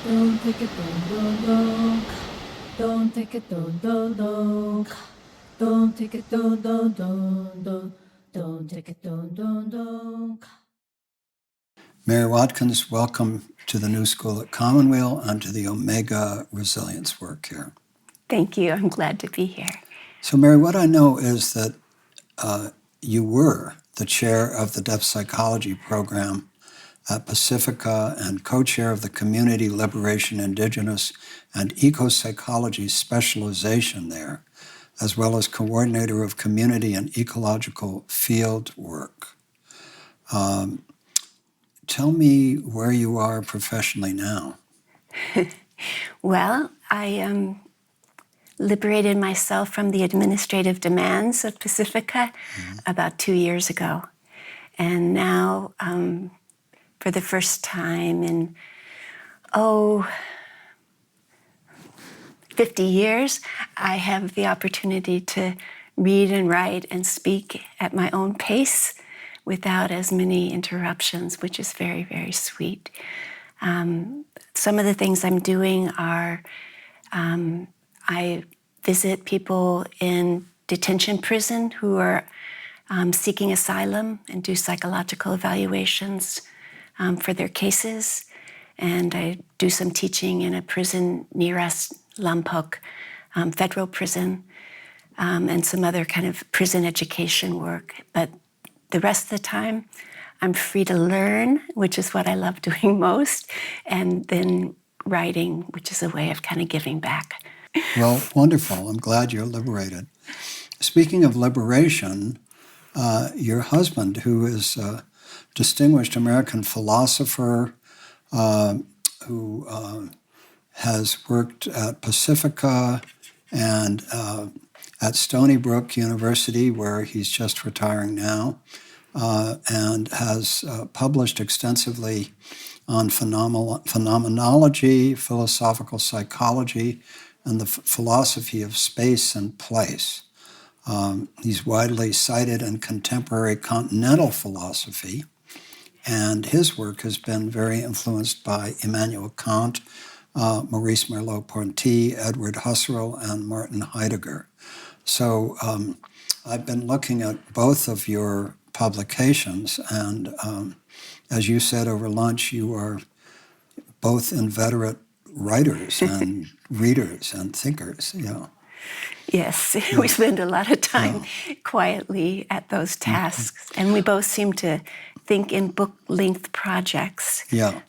Don't take it, don't. Don't take it, don't. Don't take it, don't. Don't take it, don't. Mary Watkins, welcome to the New School at Commonweal and to the Omega Resilience work here. Thank you. I'm glad to be here. So, Mary, what I know is that you were the chair of the Depth Psychology program at Pacifica and co-chair of the Community Liberation Indigenous and Eco-Psychology specialization there, as well as coordinator of community and ecological field work. Tell me where you are professionally now. Well, I liberated myself from the administrative demands of Pacifica about 2 years ago. And now, for the first time in, 50 years, I have the opportunity to read and write and speak at my own pace without as many interruptions, which is very, very sweet. Some of the things I'm doing are I visit people in detention prison who are seeking asylum and do psychological evaluations for their cases. And I do some teaching in a prison near us, Lompoc federal prison, and some other kind of prison education work. But the rest of the time, I'm free to learn, which is what I love doing most, and then writing, which is a way of kind of giving back. Well, wonderful. I'm glad you're liberated. Speaking of liberation, your husband, who is a distinguished American philosopher who has worked at Pacifica and at Stony Brook University, where he's just retiring now, and has published extensively on phenomenology, philosophical psychology, and the philosophy of space and place. He's widely cited in contemporary continental philosophy, and his work has been very influenced by Immanuel Kant, Maurice Merleau-Ponty, Edward Husserl, and Martin Heidegger. So I've been looking at both of your publications, and as you said over lunch, you are both inveterate writers and readers and thinkers. Yes, we spend a lot of time quietly at those tasks, and we both seem to think in book-length projects. Yeah,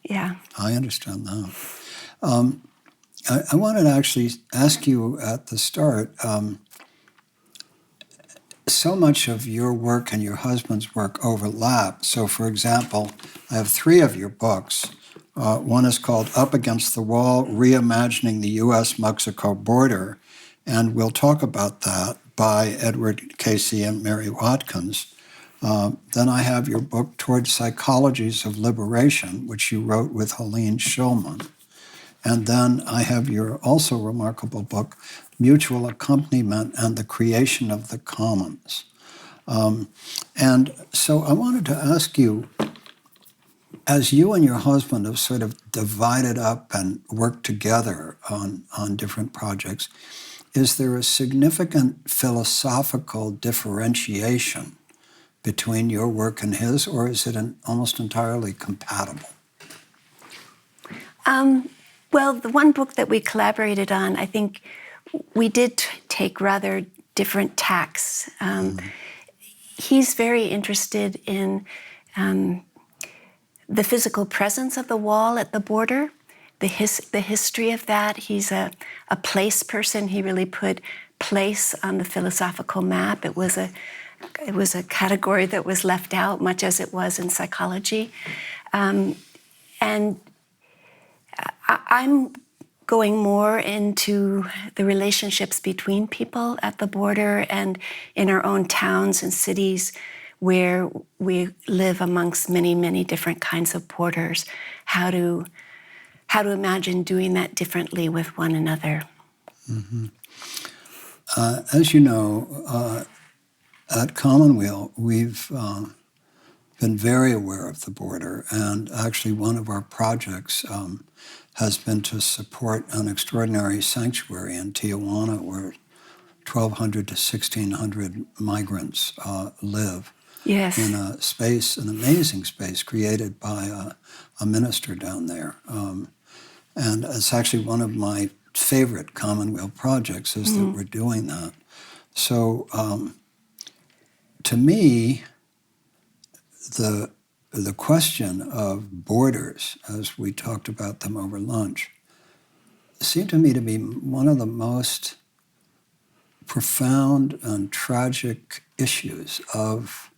I understand that. I wanted to actually ask you at the start, so much of your work and your husband's work overlap. So, for example, I have 3 of your books. One is called Up Against the Wall, Reimagining the U.S Mexico Border, and we'll talk about that, by Edward Casey and Mary Watkins. Then I have your book, Toward Psychologies of Liberation, which you wrote with Helene Shillman. And then I have your also remarkable book, Mutual Accompaniment and the Creation of the Commons. And so I wanted to ask you, as you and your husband have sort of divided up and worked together on different projects, is there a significant philosophical differentiation between your work and his, or is it almost entirely compatible? Well, the one book that we collaborated on, I think we did take rather different tacks. He's very interested in the physical presence of the wall at the border, the history of that. He's a place person. He really put place on the philosophical map. It was a category that was left out, much as it was in psychology. And I'm going more into the relationships between people at the border and in our own towns and cities where we live amongst many, many different kinds of borders, how to imagine doing that differently with one another. Mm-hmm. As you know, at Commonweal, we've been very aware of the border, and actually one of our projects has been to support an extraordinary sanctuary in Tijuana where 1,200 to 1,600 migrants live Yes. in a space, an amazing space created by a minister down there. And it's actually one of my favorite Commonwealth projects is that we're doing that. So to me, the question of borders, as we talked about them over lunch, seemed to me to be one of the most profound and tragic issues of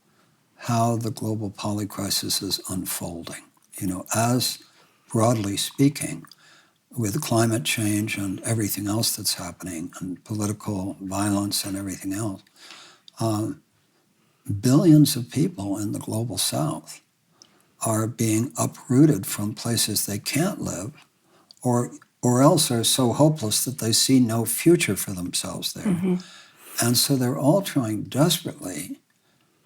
how the global polycrisis is unfolding. You know, as broadly speaking, with climate change and everything else that's happening, and political violence and everything else, billions of people in the global south are being uprooted from places they can't live, or else are so hopeless that they see no future for themselves there. And so they're all trying desperately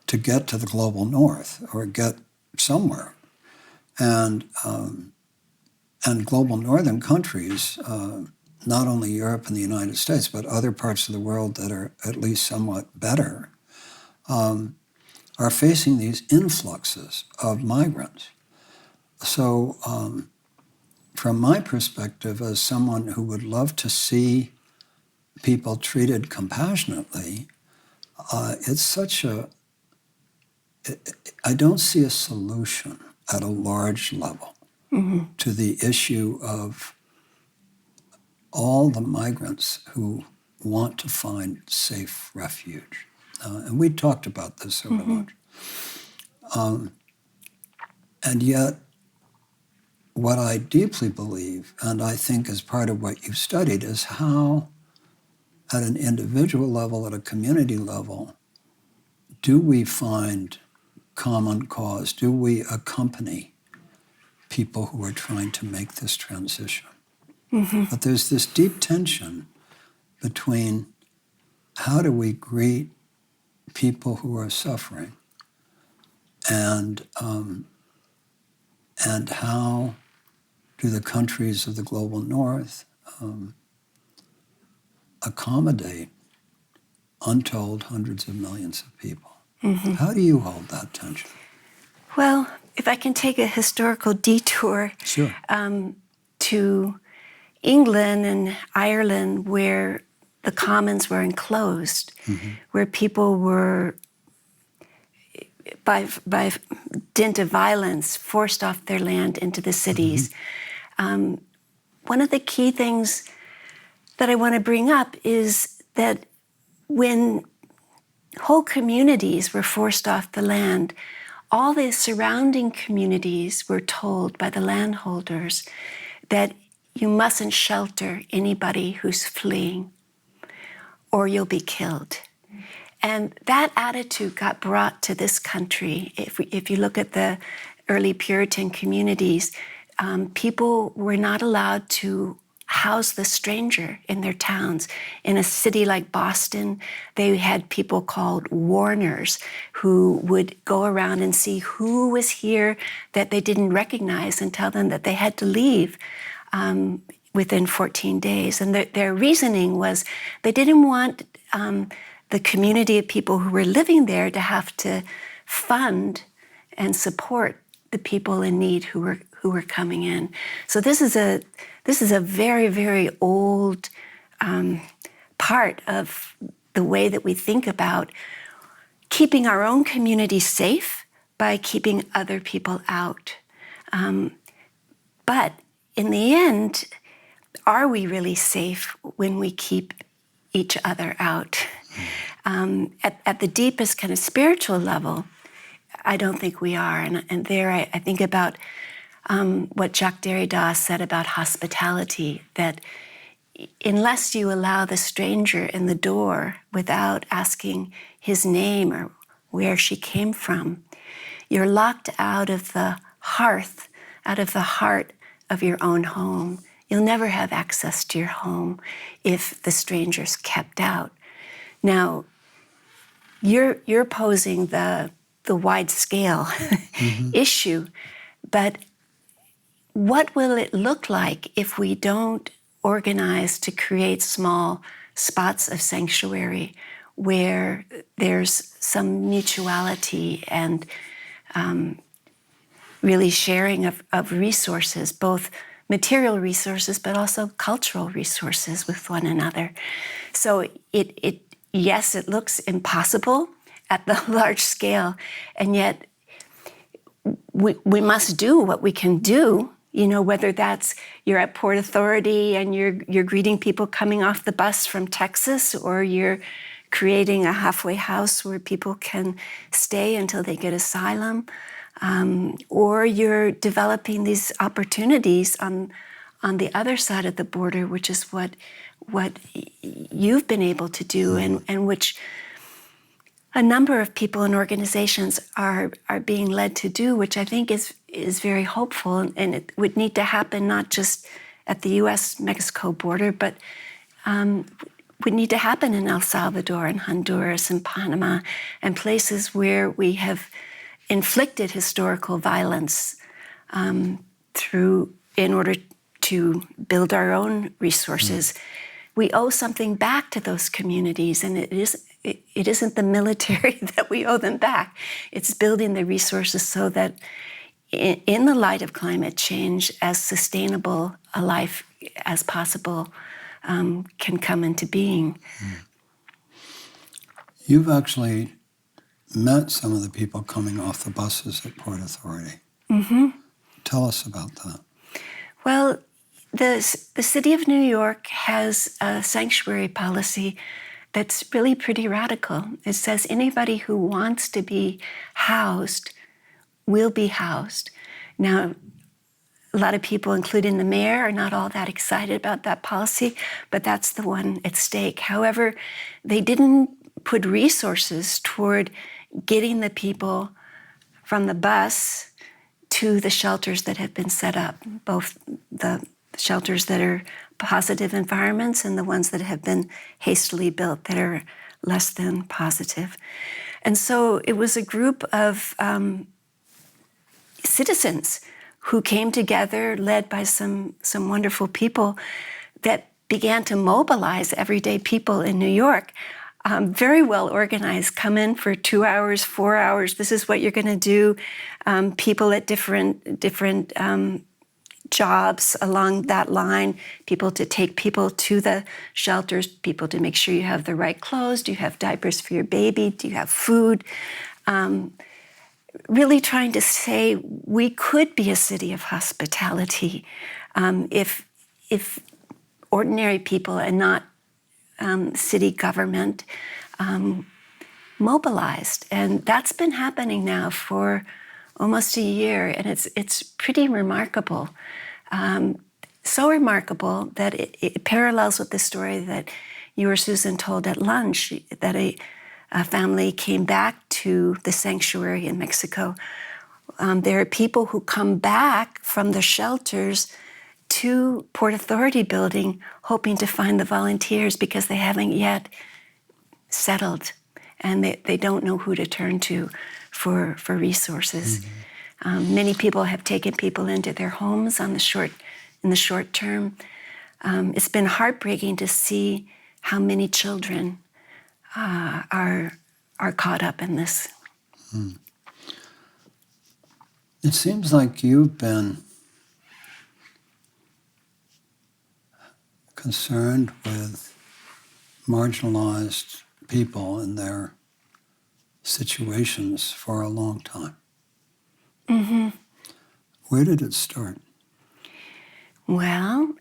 to get to the global north or get somewhere. And global northern countries, not only Europe and the United States, but other parts of the world that are at least somewhat better, are facing these influxes of migrants. So from my perspective, as someone who would love to see people treated compassionately, it's such a, I don't see a solution at a large level to the issue of all the migrants who want to find safe refuge. And we talked about this over lunch. And yet, what I deeply believe, and I think is part of what you've studied, is how, at an individual level, at a community level, do we find common cause? Do we accompany people who are trying to make this transition? But there's this deep tension between how do we greet people who are suffering and how do the countries of the global north accommodate untold hundreds of millions of people? How do you hold that tension? Well, if I can take a historical detour Sure. To England and Ireland, where the commons were enclosed, where people were, by dint of violence, forced off their land into the cities. One of the key things that I want to bring up is that when whole communities were forced off the land, all the surrounding communities were told by the landholders that you mustn't shelter anybody who's fleeing or you'll be killed. And that attitude got brought to this country. If you look at the early Puritan communities, people were not allowed to house the stranger in their towns. In a city like Boston, they had people called warners who would go around and see who was here that they didn't recognize and tell them that they had to leave within 14 days. And their reasoning was they didn't want the community of people who were living there to have to fund and support the people in need who were coming in. So this is a very, very old part of the way that we think about keeping our own community safe by keeping other people out. But in the end, are we really safe when we keep each other out? At the deepest kind of spiritual level, I don't think we are. And there I think about what Jacques Derrida said about hospitality, that unless you allow the stranger in the door without asking his name or where she came from, you're locked out of the hearth, out of the heart of your own home. You'll never have access to your home if the stranger's kept out. Now, you're posing the wide scale issue, but what will it look like if we don't organize to create small spots of sanctuary where there's some mutuality and really sharing of resources, both material resources, but also cultural resources with one another. So yes, it looks impossible at the large scale, and yet we must do what we can do, whether that's you're at Port Authority and you're greeting people coming off the bus from Texas, or you're creating a halfway house where people can stay until they get asylum, or you're developing these opportunities on the other side of the border, which is what you've been able to do, and which a number of people and organizations are being led to do, which I think is very hopeful, and it would need to happen not just at the U.S. Mexico border, but would need to happen in El Salvador and Honduras and Panama and places where we have inflicted historical violence in order to build our own resources. We owe something back to those communities, and it isn't the military that we owe them back. It's building the resources so that in the light of climate change, as sustainable a life as possible can come into being. You've actually met some of the people coming off the buses at Port Authority. Mm-hmm. Tell us about that. Well, the city of New York has a sanctuary policy that's really pretty radical. It says anybody who wants to be housed will be housed. Now, a lot of people, including the mayor, are not all that excited about that policy, but that's the one at stake. However, they didn't put resources toward getting the people from the bus to the shelters that have been set up, both the shelters that are positive environments and the ones that have been hastily built that are less than positive. And so it was a group of citizens who came together, led by some wonderful people, that began to mobilize everyday people in New York. Very well organized, come in for 2 hours, 4 hours, this is what you're gonna do. People at different jobs along that line, people to take people to the shelters, people to make sure you have the right clothes, do you have diapers for your baby, do you have food? Really trying to say we could be a city of hospitality if ordinary people and not city government mobilized. And that's been happening now for almost a year, and it's pretty remarkable. So remarkable that it parallels with the story that you or Susan told at lunch, that a family came back to the sanctuary in Mexico. There are people who come back from the shelters to Port Authority building hoping to find the volunteers because they haven't yet settled and they don't know who to turn to for resources. Mm-hmm. Many people have taken people into their homes in the short term. It's been heartbreaking to see how many children are caught up in this. It seems like you've been concerned with marginalized people and their situations for a long time. Mm-hmm. Where did it start? Well,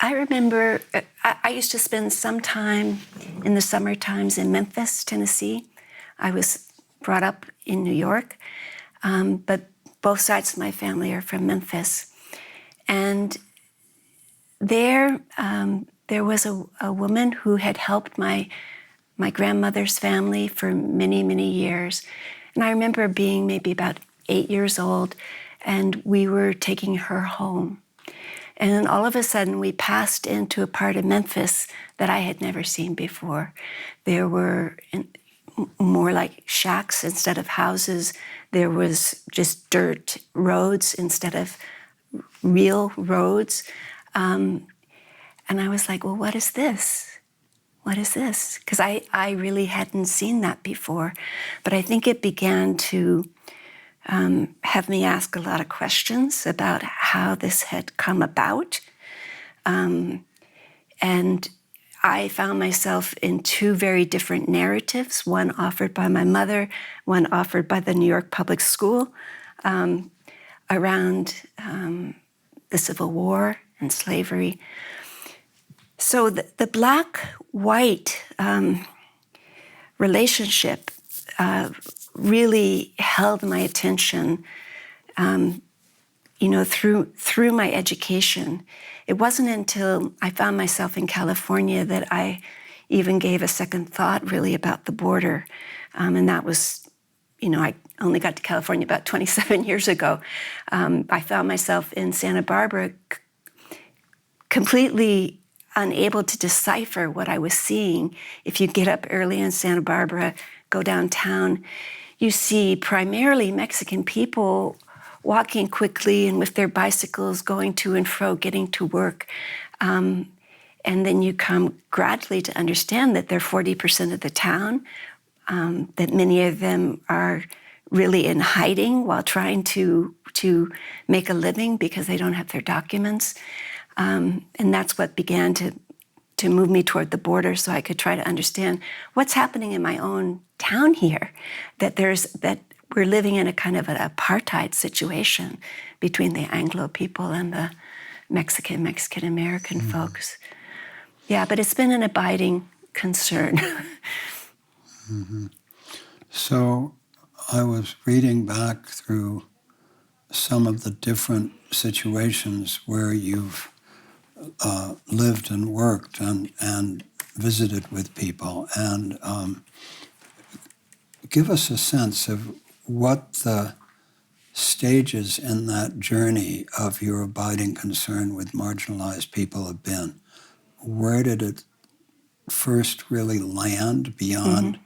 I remember I used to spend some time in the summer times in Memphis, Tennessee. I was brought up in New York, but both sides of my family are from Memphis. And there was a woman who had helped my grandmother's family for many, many years. And I remember being maybe about 8 years old, and we were taking her home. And then all of a sudden, we passed into a part of Memphis that I had never seen before. There were more like shacks instead of houses. There was just dirt roads instead of real roads. And I was like, well, what is this? What is this? Because I really hadn't seen that before. But I think it began to have me ask a lot of questions about how this had come about. And I found myself in two very different narratives, one offered by my mother, one offered by the New York Public School, around the Civil War and slavery. So the black-white relationship really held my attention, through my education. It wasn't until I found myself in California that I even gave a second thought really about the border. And that was, I only got to California about 27 years ago. I found myself in Santa Barbara completely unable to decipher what I was seeing. If you get up early in Santa Barbara, go downtown, you see primarily Mexican people walking quickly and with their bicycles going to and fro, getting to work. And then you come gradually to understand that they're 40% of the town, that many of them are really in hiding while trying to make a living because they don't have their documents. And that's what began to move me toward the border so I could try to understand what's happening in my own town here, that we're living in a kind of an apartheid situation between the Anglo people and the Mexican-American folks. Yeah, but it's been an abiding concern. Mm-hmm. So I was reading back through some of the different situations where you've lived and worked and visited with people, and give us a sense of what the stages in that journey of your abiding concern with marginalized people have been. Where did it first really land beyond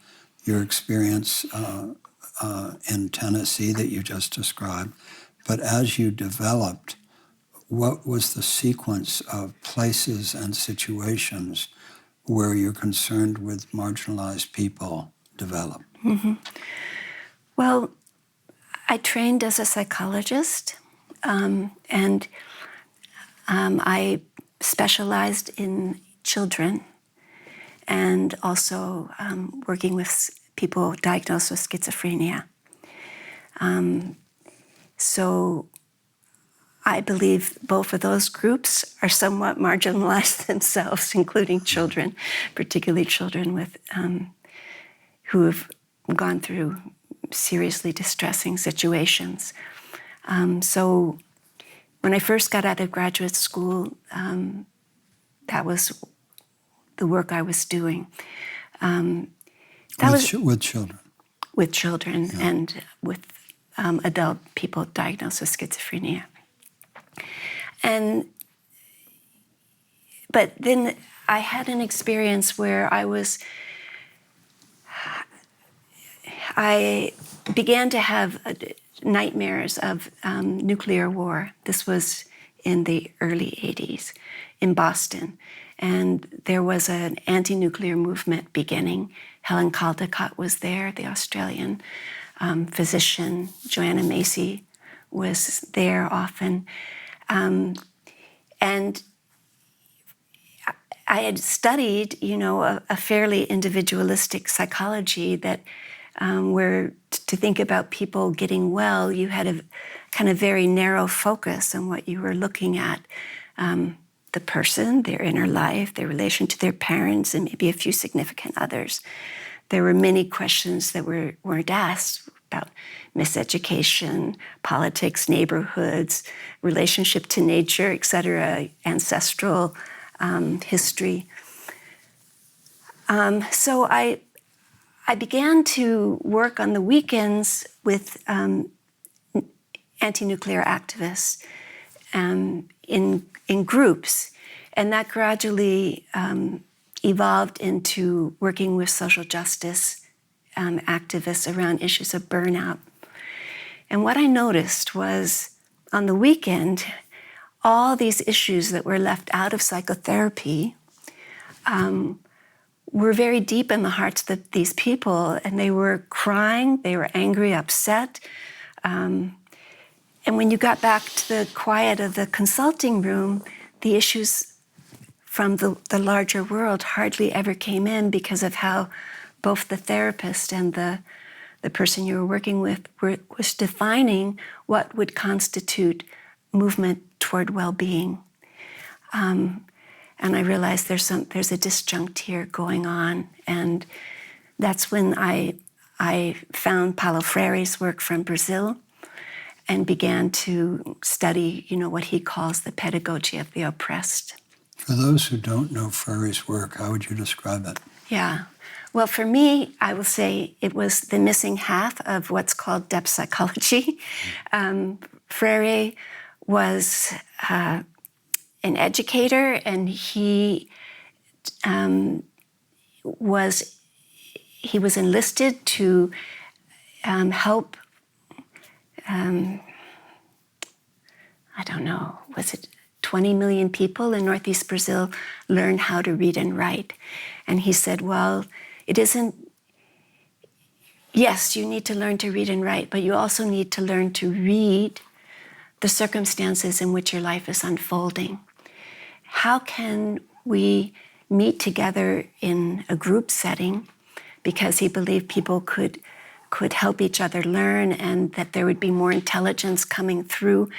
your experience in Tennessee that you just described? But as you developed, what was the sequence of places and situations where your concern with marginalized people developed? Mm-hmm. Well, I trained as a psychologist, and I specialized in children and also working with people diagnosed with schizophrenia. So I believe both of those groups are somewhat marginalized themselves, including children, particularly children with who have gone through seriously distressing situations. So when I first got out of graduate school, that was the work I was doing. With children? With children, yeah. And with adult people diagnosed with schizophrenia. But then I had an experience where I began to have nightmares of nuclear war. This was in the early 80s in Boston. And there was an anti-nuclear movement beginning. Helen Caldicott was there, the Australian physician. Joanna Macy was there often. And I had studied, a fairly individualistic psychology that where to think about people getting well, you had a kind of very narrow focus on what you were looking at. The person, their inner life, their relation to their parents, and maybe a few significant others. There were many questions that weren't asked about miseducation, politics, neighborhoods, relationship to nature, etc., ancestral history. So I began to work on the weekends with anti-nuclear activists in groups, and that gradually evolved into working with social justice activists around issues of burnout. And what I noticed was on the weekend, all these issues that were left out of psychotherapy were very deep in the hearts of these people, and they were crying, they were angry, upset. And when you got back to the quiet of the consulting room, the issues from the larger world hardly ever came in because of how both the therapist and the person you were working with was defining what would constitute movement toward well-being. And I realized there's a disjunct here going on, and that's when I found Paulo Freire's work from Brazil and began to study, what he calls the pedagogy of the oppressed. For those who don't know Freire's work, how would you describe it? Yeah. Well, for me, I will say it was the missing half of what's called depth psychology. Freire was an educator, and he was enlisted to help. I don't know, was it 20 million people in Northeast Brazil learn how to read and write? And he said, well, it isn't, yes, you need to learn to read and write, but you also need to learn to read the circumstances in which your life is unfolding. How can we meet together in a group setting? Because he believed people could help each other learn, and that there would be more intelligence coming through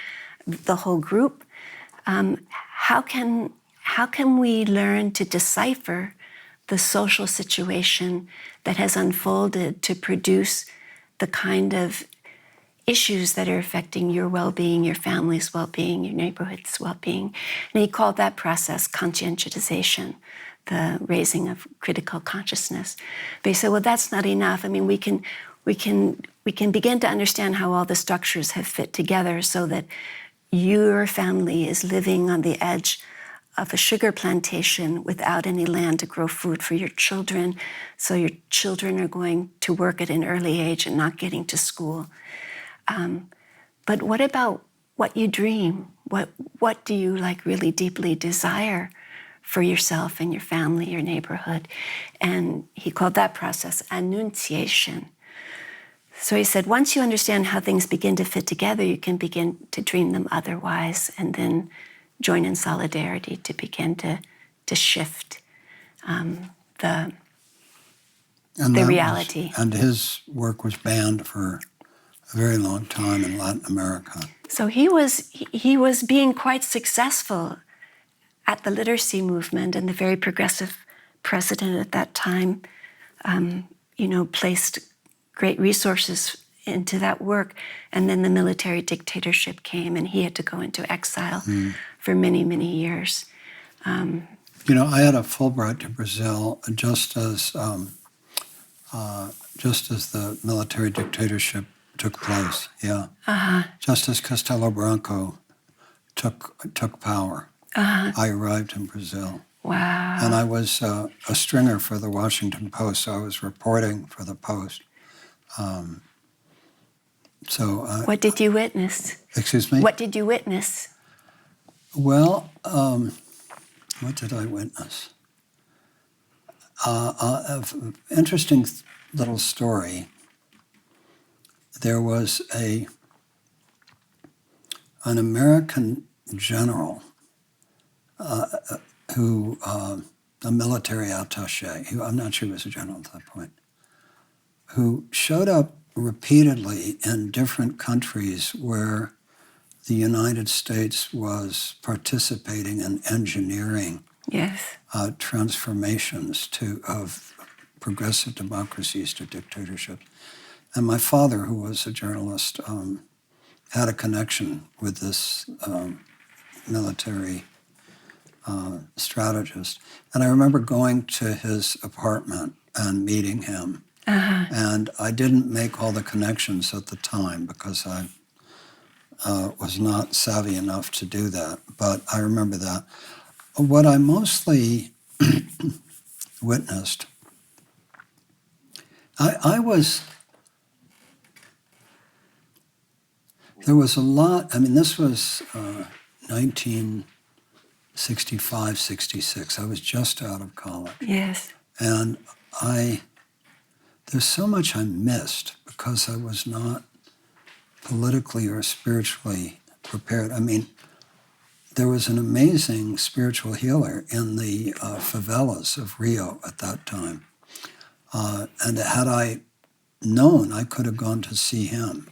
the whole group. How can we learn to decipher the social situation that has unfolded to produce the kind of issues that are affecting your well-being, your family's well-being, your neighborhood's well-being? And he called that process conscientization, the raising of critical consciousness. But he said, well, that's not enough. I mean, we can begin to understand how all the structures have fit together so that your family is living on the edge of a sugar plantation without any land to grow food for your children. So your children are going to work at an early age and not getting to school. But what about what you dream? What do you really deeply desire for yourself and your family, your neighborhood? And he called that process annunciation. So he said, once you understand how things begin to fit together, you can begin to dream them otherwise, and then join in solidarity to begin to shift the reality. And his work was banned for a very long time in Latin America. So he was being quite successful at the literacy movement, and the very progressive president at that time, placed great resources into that work. And then the military dictatorship came, and he had to go into exile for many, many years. I had a Fulbright to Brazil just as the military dictatorship took place. Yeah, just as Castelo Branco took power. I arrived in Brazil. Wow! And I was a stringer for the Washington Post, so I was reporting for the Post. What did you witness? Excuse me? What did you witness? Well, what did I witness? An interesting little story. There was an American general who, a military attaché, who I'm not sure he was a general at that point, who showed up repeatedly in different countries where the United States was participating in engineering transformations of progressive democracies to dictatorships. And my father, who was a journalist, had a connection with this military strategist. And I remember going to his apartment and meeting him. And I didn't make all the connections at the time because I was not savvy enough to do that. But I remember that. What I mostly witnessed I was, there was a lot, I mean, this was 1965, 66. I was just out of college. Yes. And there's so much I missed because I was not politically or spiritually prepared. I mean, there was an amazing spiritual healer in the favelas of Rio at that time. And had I known, I could have gone to see him.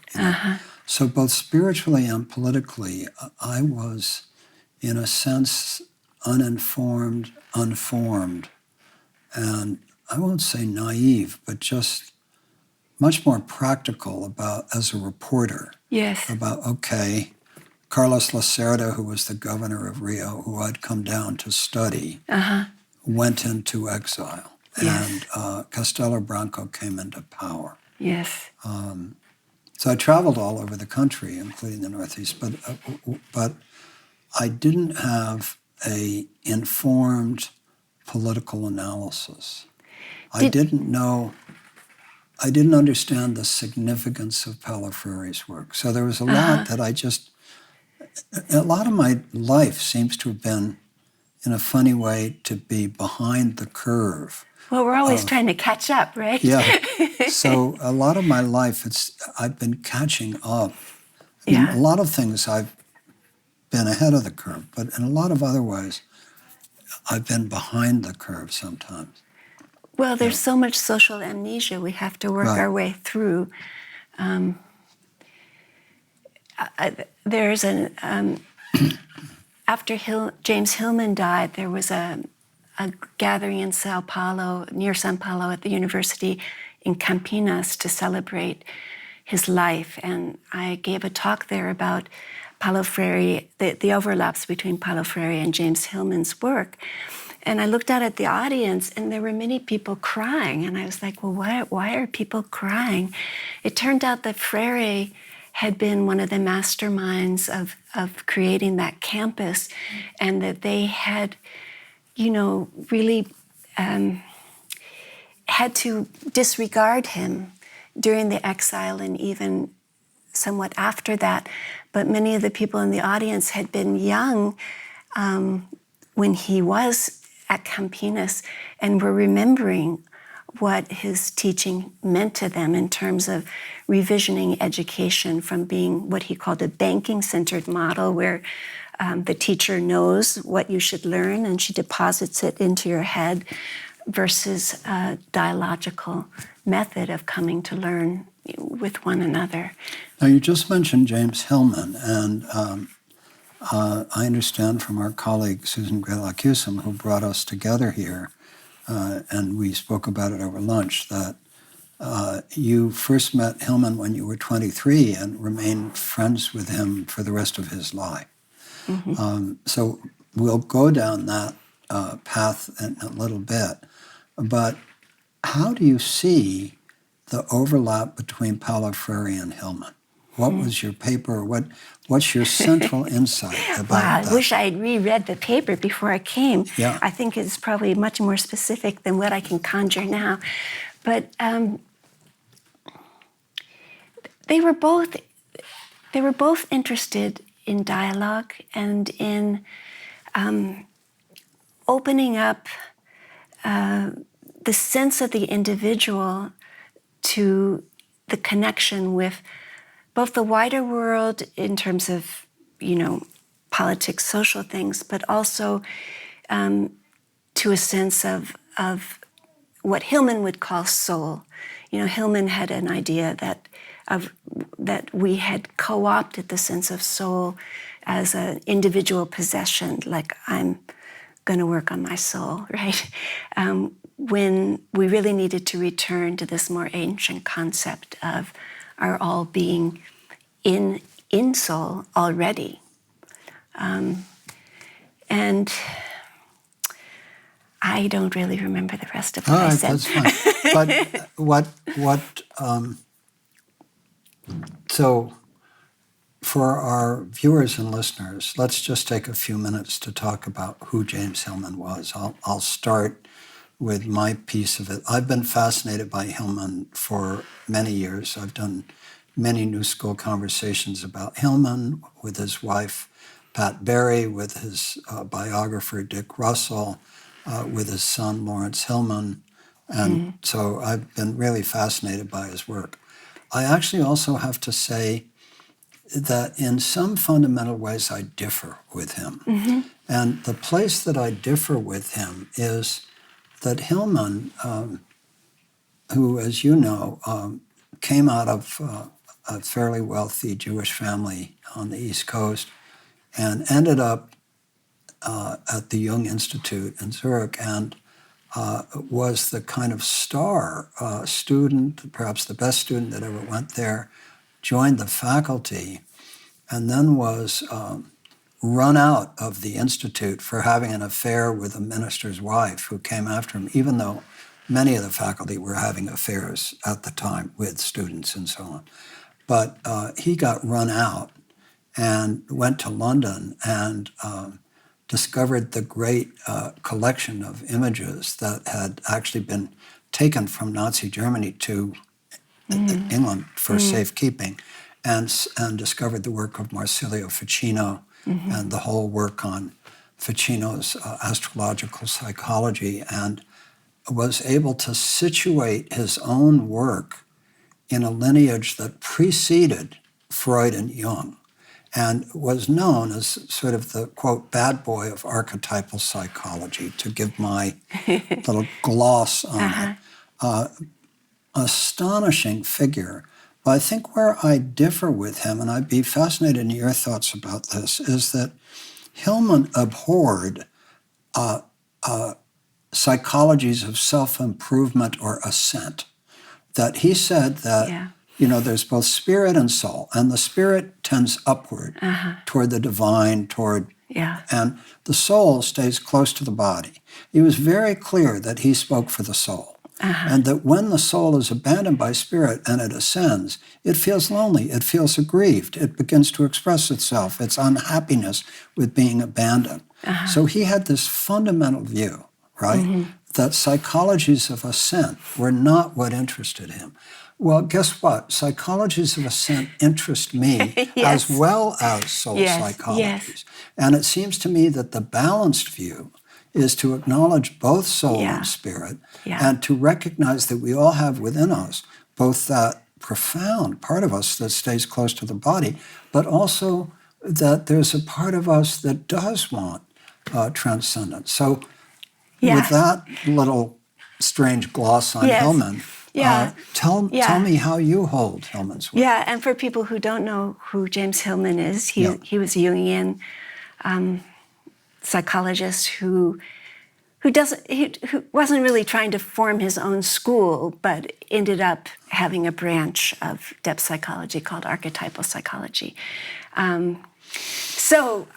So both spiritually and politically, I was, in a sense, uninformed, unformed, and I won't say naive, but just much more practical about, as a reporter, Yes. about, okay, Carlos Lacerda, who was the governor of Rio, who I'd come down to study, went into exile. Yes. And Castelo Branco came into power. Yes. So I traveled all over the country, including the Northeast, but I didn't have a informed political analysis. I didn't understand the significance of Paulo Freire's work. So there was a lot that a lot of my life seems to have been, in a funny way, to be behind the curve. Well, we're always trying to catch up, right? Yeah. So a lot of my life, I've been catching up. In a lot of things I've been ahead of the curve, but in a lot of other ways, I've been behind the curve sometimes. Well, there's so much social amnesia we have to work our way through. There's after James Hillman died, there was a gathering in Sao Paulo, near Sao Paulo at the university in Campinas to celebrate his life. And I gave a talk there about Paulo Freire, the overlaps between Paulo Freire and James Hillman's work. And I looked out at the audience, and there were many people crying. And I was like, well, why are people crying? It turned out that Freire had been one of the masterminds of creating that campus, and that they had, really had to disregard him during the exile and even somewhat after that. But many of the people in the audience had been young when he was at Campinas, and were remembering what his teaching meant to them in terms of revisioning education from being what he called a banking-centered model, where the teacher knows what you should learn and she deposits it into your head, versus a dialogical method of coming to learn with one another. Now, you just mentioned James Hillman, and I understand from our colleague Susan Gray-Lacusum, who brought us together here, and we spoke about it over lunch, that you first met Hillman when you were 23 and remained friends with him for the rest of his life. So we'll go down that path in a little bit. But how do you see the overlap between Paulo Freire and Hillman? What was your paper? What's your central insight about that? I wish I had reread the paper before I came. Yeah. I think it's probably much more specific than what I can conjure now. But they were both interested in dialogue and in opening up the sense of the individual to the connection with both the wider world in terms of, politics, social things, but also to a sense of what Hillman would call soul. Hillman had an idea that we had co-opted the sense of soul as an individual possession, like I'm going to work on my soul, right? When we really needed to return to this more ancient concept of our all being in soul already. And I don't really remember the rest of what I said. That's fine. But so for our viewers and listeners, let's just take a few minutes to talk about who James Hillman was. I'll start with my piece of it. I've been fascinated by Hillman for many years. I've done many New School conversations about Hillman with his wife, Pat Berry, with his biographer, Dick Russell, with his son, Lawrence Hillman. And so I've been really fascinated by his work. I actually also have to say that in some fundamental ways I differ with him. And the place that I differ with him is that Hillman, who, as you know, came out of a fairly wealthy Jewish family on the East Coast and ended up at the Jung Institute in Zurich and was the kind of star student, perhaps the best student that ever went there, joined the faculty, and then was run out of the institute for having an affair with a minister's wife who came after him, even though many of the faculty were having affairs at the time with students and so on. But he got run out and went to London and discovered the great collection of images that had actually been taken from Nazi Germany to England for safekeeping, and discovered the work of Marsilio Ficino and the whole work on Ficino's astrological psychology, and was able to situate his own work in a lineage that preceded Freud and Jung, and was known as sort of the, quote, bad boy of archetypal psychology, to give my little gloss on it. Astonishing figure. But I think where I differ with him, and I'd be fascinated in your thoughts about this, is that Hillman abhorred psychologies of self-improvement or ascent. That he said that, there's both spirit and soul, and the spirit tends upward toward the divine, and the soul stays close to the body. He was very clear that he spoke for the soul. And that when the soul is abandoned by spirit and it ascends, it feels lonely, it feels aggrieved, it begins to express itself, its unhappiness with being abandoned. So he had this fundamental view, right, that psychologies of ascent were not what interested him. Well, guess what? Psychologies of ascent interest me as well as soul psychologies. And it seems to me that the balanced view is to acknowledge both soul and spirit, and to recognize that we all have within us both that profound part of us that stays close to the body, but also that there's a part of us that does want transcendence. So with that little strange gloss on Hillman, tell me how you hold Hillman's work. Yeah, and for people who don't know who James Hillman is, he was a Jungian psychologist who wasn't really trying to form his own school, but ended up having a branch of depth psychology called archetypal psychology. So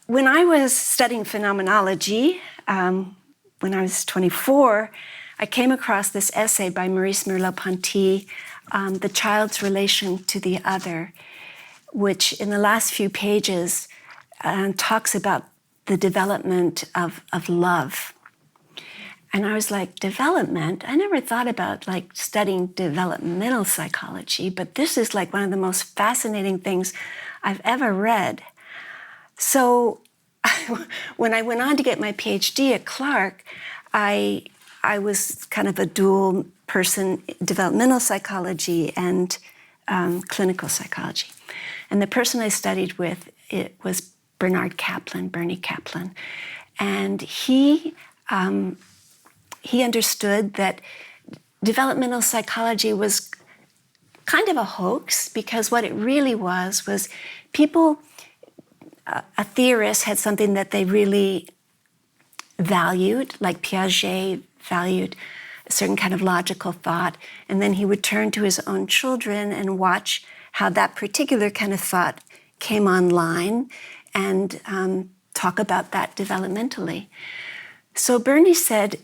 when I was studying phenomenology, when I was 24, I came across this essay by Maurice Merleau-Ponty, The Child's Relation to the Other, which in the last few pages talks about the development of love. And I was like, development? I never thought about studying developmental psychology, but this is one of the most fascinating things I've ever read. So when I went on to get my PhD at Clark, I was kind of a dual person, developmental psychology and clinical psychology. And the person I studied with, it was Bernie Kaplan. And he understood that developmental psychology was kind of a hoax, because what it really was people, a theorist had something that they really valued, like Piaget valued a certain kind of logical thought, and then he would turn to his own children and watch how that particular kind of thought came online and talk about that developmentally. So Bernie said,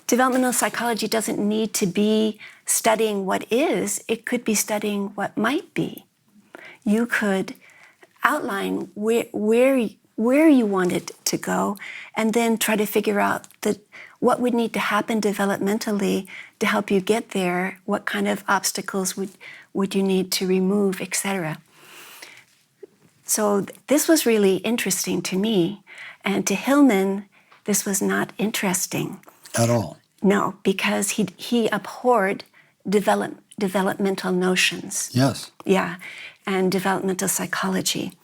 developmental psychology doesn't need to be studying what is, it could be studying what might be. You could outline where where you wanted to go, and then try to figure out what would need to happen developmentally to help you get there, what kind of obstacles would you need to remove, etc. So this was really interesting to me. And to Hillman, this was not interesting. At all? No, because he abhorred developmental notions. Yes. Yeah, and developmental psychology.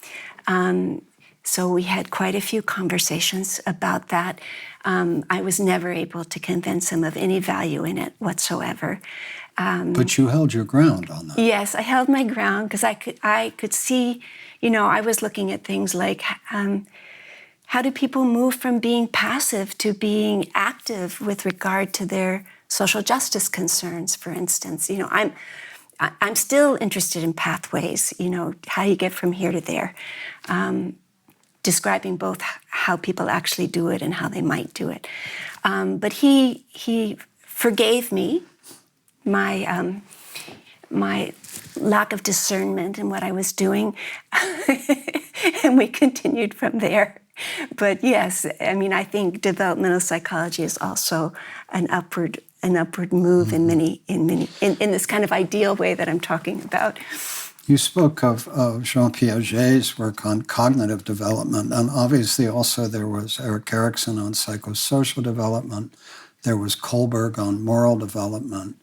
So we had quite a few conversations about that. I was never able to convince him of any value in it whatsoever. But you held your ground on that. Yes, I held my ground because I could see, I was looking at things like how do people move from being passive to being active with regard to their social justice concerns, for instance. I'm still interested in pathways, how you get from here to there, describing both how people actually do it and how they might do it. But he forgave me my lack of discernment in what I was doing, and we continued from there. But yes, I think developmental psychology is also an upward move in this kind of ideal way that I'm talking about. You spoke of Jean Piaget's work on cognitive development, and obviously also there was Erik Erikson on psychosocial development. There was Kohlberg on moral development.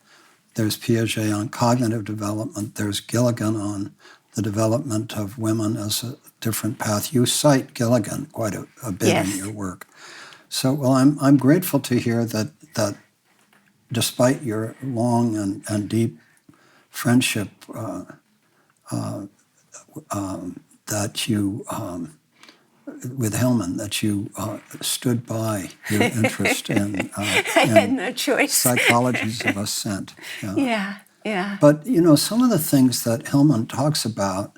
There's Piaget on cognitive development. There's Gilligan on the development of women as a different path. You cite Gilligan quite a bit Yes. in your work. So, well, I'm grateful to hear that despite your long and deep friendship, that you with Hillman, that you stood by your interest in, I had no choice. Psychologies of Ascent. Yeah. But, some of the things that Hillman talks about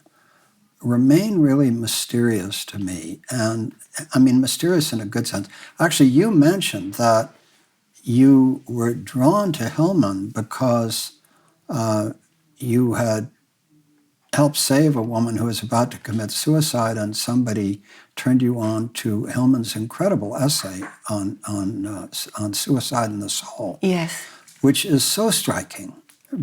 remain really mysterious to me. And, mysterious in a good sense. Actually, you mentioned that you were drawn to Hillman because you had helped save a woman who was about to commit suicide, and somebody turned you on to Hillman's incredible essay on suicide and the soul. Yes. Which is so striking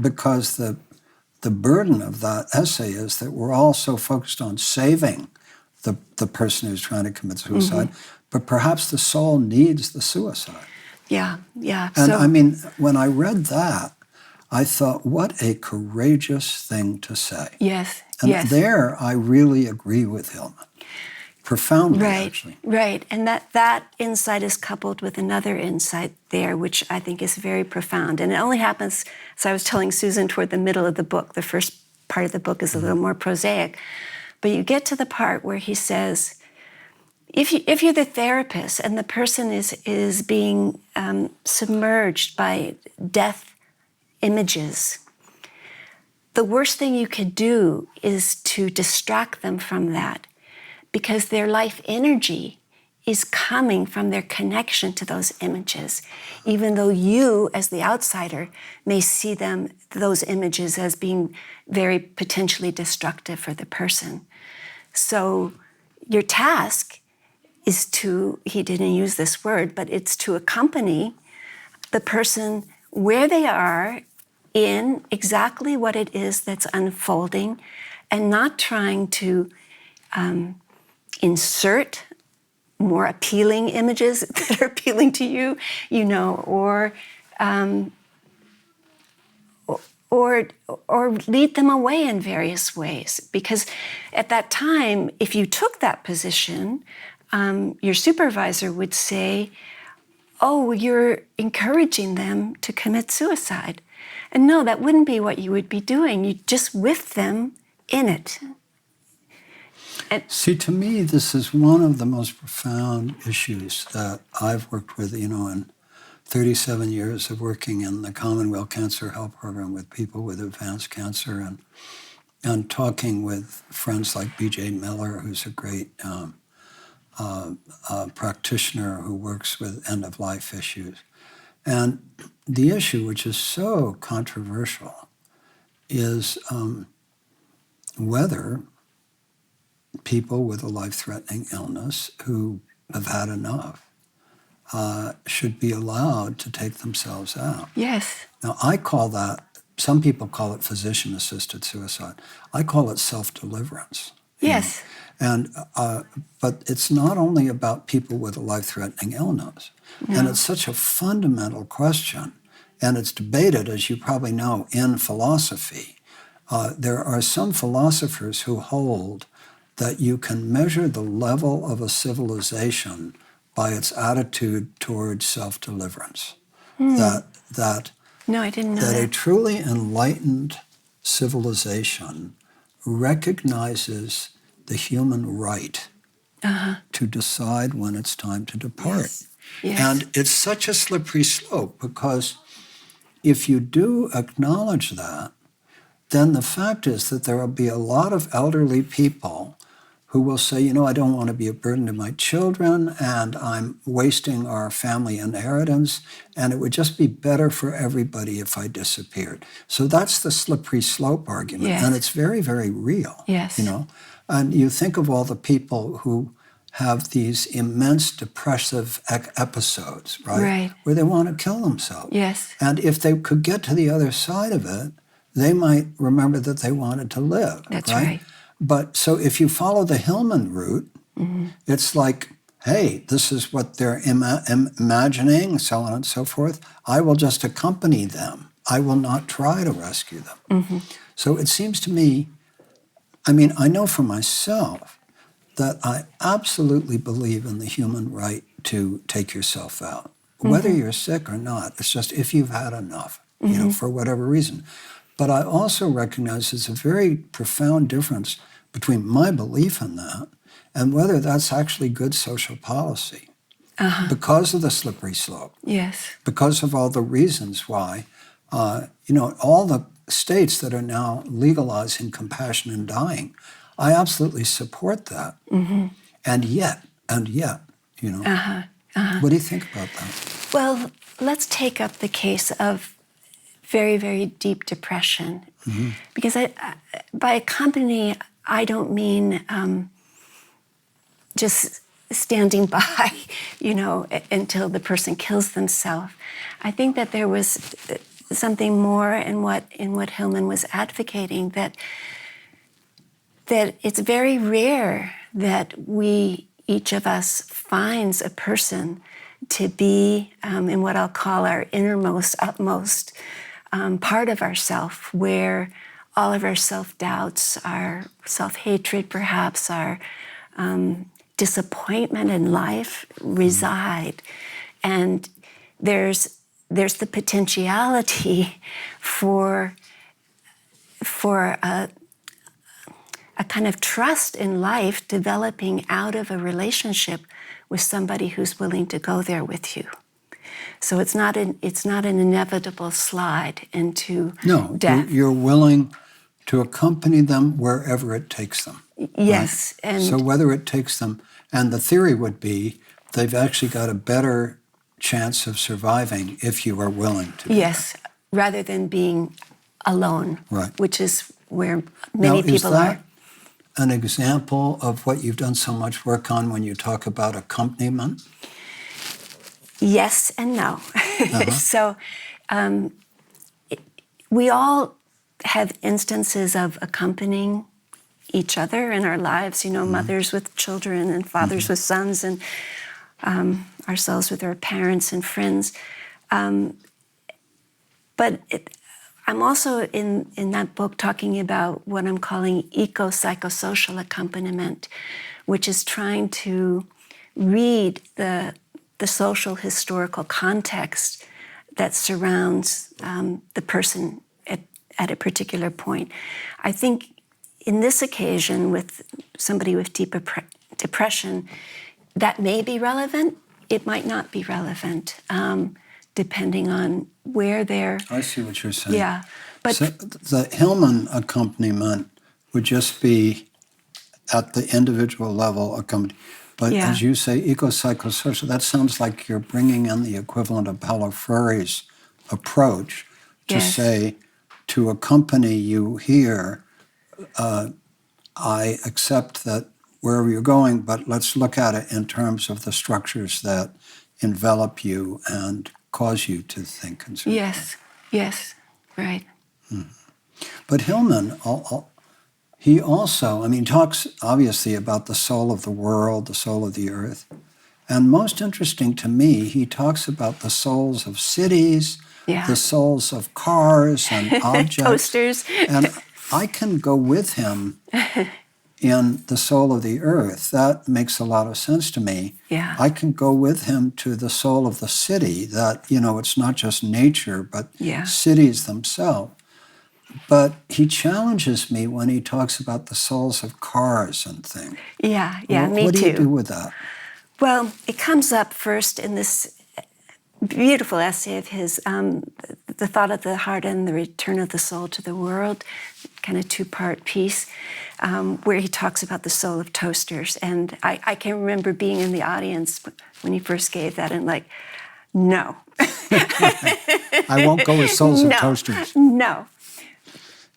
because the burden of that essay is that we're all so focused on saving the person who's trying to commit suicide, but perhaps the soul needs the suicide. Yeah. And when I read that, I thought, what a courageous thing to say. Yes. And there I really agree with Hillman. Profoundly, actually. Right. And that insight is coupled with another insight there, which I think is very profound. And it only happens, as I was telling Susan, toward the middle of the book. The first part of the book is a little more prosaic. But you get to the part where he says, if you're the therapist and the person is being submerged by death images, the worst thing you could do is to distract them from that, because their life energy is coming from their connection to those images, even though you, as the outsider, may see those images as being very potentially destructive for the person. So your task is to, he didn't use this word, but it's to accompany the person where they are in exactly what it is that's unfolding, and not trying to insert more appealing images that are appealing to you, or lead them away in various ways. Because at that time, if you took that position, your supervisor would say, oh, you're encouraging them to commit suicide. And no, that wouldn't be what you would be doing. You'd just with them in it. See, to me, this is one of the most profound issues that I've worked with, in 37 years of working in the Commonwealth Cancer Health Program with people with advanced cancer, and talking with friends like B.J. Miller, who's a great practitioner who works with end-of-life issues. And the issue, which is so controversial, is whether people with a life-threatening illness who have had enough should be allowed to take themselves out. Yes. Now, I call that, some people call it physician-assisted suicide. I call it self-deliverance. Yes. And but it's not only about people with a life-threatening illness. No. And it's such a fundamental question. And it's debated, as you probably know, in philosophy. There are some philosophers who hold that you can measure the level of a civilization by its attitude towards self-deliverance. That No, I didn't know a that. truly enlightened civilization recognizes the human right to decide when it's time to depart. Yes. Yes. And it's such a slippery slope, because if you do acknowledge that, then the fact is that there will be a lot of elderly people who will say, you know, I don't want to be a burden to my children, and I'm wasting our family inheritance, and it would just be better for everybody if I disappeared. So that's the slippery slope argument, Yes. and it's very, very real. Yes. You know, and you think of all the people who have these immense depressive episodes, right? Right. Where they want to kill themselves. Yes. And if they could get to the other side of it, they might remember that they wanted to live. That's right. But so if you follow the Hillman route, it's like, hey, this is what they're imagining, so on and so forth. I will just accompany them. I will not try to rescue them. So it seems to me, I mean, I know for myself that I absolutely believe in the human right to take yourself out, whether you're sick or not. It's just if you've had enough, you know, for whatever reason. But I also recognize there's a very profound difference between my belief in that and whether that's actually good social policy. Because of the slippery slope, Yes. because of all the reasons why, you know, all the states that are now legalizing compassion in dying, I absolutely support that. And yet, you know, what do you think about that? Well, let's take up the case of very, very deep depression. Because by accompany, I don't mean just standing by, you know, until the person kills themselves. I think that there was something more in what Hillman was advocating, that it's very rare that each of us finds a person to be in what I'll call our innermost, utmost part of ourself, where all of our self-doubts, our self-hatred perhaps, our disappointment in life reside. And there's the potentiality for a kind of trust in life developing out of a relationship with somebody who's willing to go there with you. So it's not an inevitable slide into death. You're willing to accompany them wherever it takes them. Yes. Right? And so whether it takes them, and the theory would be they've actually got a better chance of surviving if you are willing to do yes, rather than being alone, Right. which is where many people are. Is that are. an example of what you've done so much work on when you talk about accompaniment? Yes and no. So we all have instances of accompanying each other in our lives, you know, mothers with children and fathers with sons, and ourselves with our parents and friends. But I'm also in that book talking about what I'm calling eco-psychosocial accompaniment, which is trying to read the social historical context that surrounds the person at a particular point. I think in this occasion with somebody with deep depression, that may be relevant. It might not be relevant, depending on where they're... I see what you're saying. Yeah. But so the Hillman accompaniment would just be at the individual level accompaniment. But Yeah. as you say, eco-psychosocial, that sounds like you're bringing in the equivalent of Paulo Freire's approach to Yes. say, to accompany you here, I accept that wherever you're going, but let's look at it in terms of the structures that envelop you and cause you to think conceptually. Yes, right. But Hillman, he also, talks obviously about the soul of the world, the soul of the earth. And most interesting to me, he talks about the souls of cities, the souls of cars and objects. Toasters. And I can go with him in the soul of the earth. That makes a lot of sense to me. Yeah. I can go with him to the soul of the city, that, it's not just nature, but cities themselves. But he challenges me when he talks about the souls of cars and things. Yeah, me too. What do you do with that? Well, it comes up first in this beautiful essay of his, The Thought of the Heart and the Return of the Soul to the World, kind of two-part piece, where he talks about the soul of toasters. And I can remember being in the audience when he first gave that and like, no. I won't go with souls of toasters. No.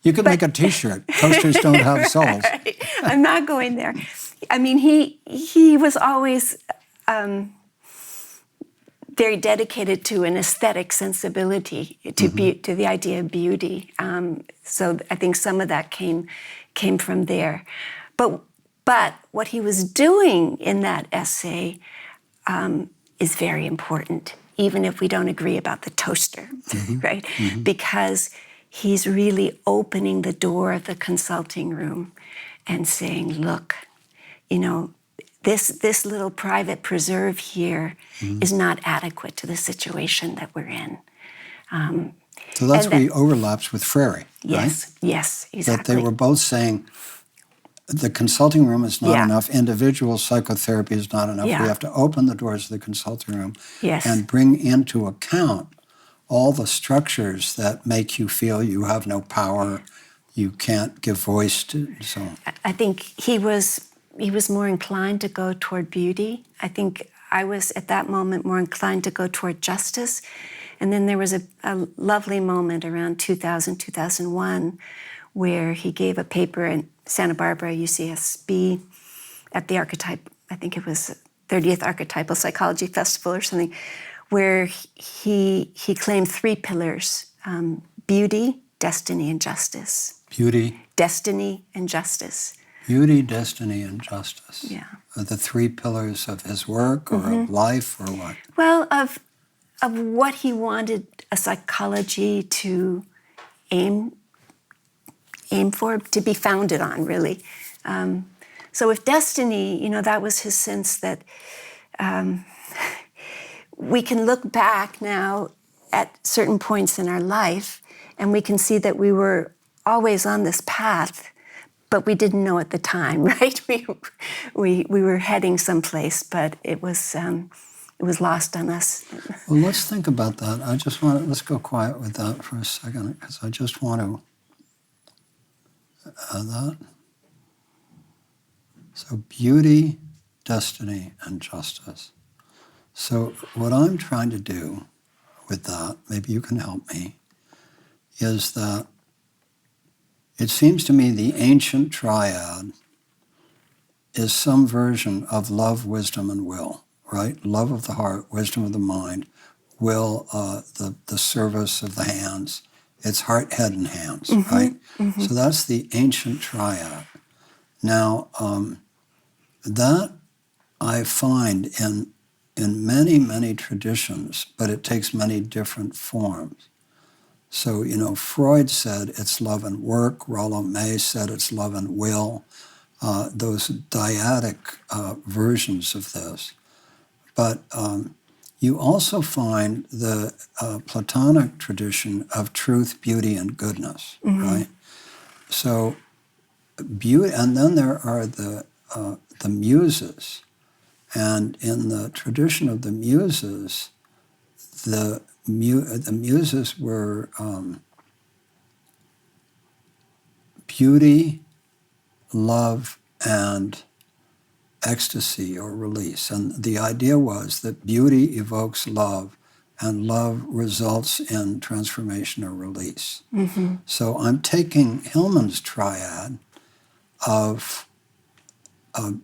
You could make a T-shirt. Toasters don't have souls. Right. I'm not going there. I mean, he was always very dedicated to an aesthetic sensibility, to to the idea of beauty. So I think some of that came from there. But what he was doing in that essay is very important, even if we don't agree about the toaster, right? Because he's really opening the door of the consulting room and saying, look, this little private preserve here is not adequate to the situation that we're in. So that's where he overlaps with Freire, yes, right? Yes, exactly. That they were both saying the consulting room is not enough, individual psychotherapy is not enough. We have to open the doors of the consulting room and bring into account all the structures that make you feel you have no power, you can't give voice to, and so on. I think he was more inclined to go toward beauty. I think I was at that moment more inclined to go toward justice. And then there was a lovely moment around 2000, 2001, where he gave a paper in Santa Barbara, UCSB, at the I think it was 30th Archetypal Psychology Festival or something, where he claimed 3 pillars, beauty, destiny, and justice. Beauty. Destiny and justice. Beauty, destiny, and justice. Yeah. Are the 3 pillars of his work or of life or what? Well, of what he wanted a psychology to aim for, to be founded on, really. So with destiny, that was his sense that we can look back now at certain points in our life and we can see that we were always on this path, but we didn't know at the time, right? We were heading someplace, but it was lost on us. Well, let's think about that. Let's go quiet with that for a second, because I just want to add that. So beauty, destiny, and justice. So what I'm trying to do with that, maybe you can help me, is that it seems to me the ancient triad is some version of love, wisdom, and will, right? Love of the heart, wisdom of the mind, will, the service of the hands. It's heart, head, and hands, right? So that's the ancient triad. Now, that I find in many, many traditions, but it takes many different forms. So, Freud said it's love and work. Rollo May said it's love and will. Those dyadic versions of this. But you also find the Platonic tradition of truth, beauty, and goodness, right? So, beauty, and then there are the muses. And in the tradition of the muses, the muses were beauty, love, and ecstasy or release. And the idea was that beauty evokes love, and love results in transformation or release. So I'm taking Hillman's triad of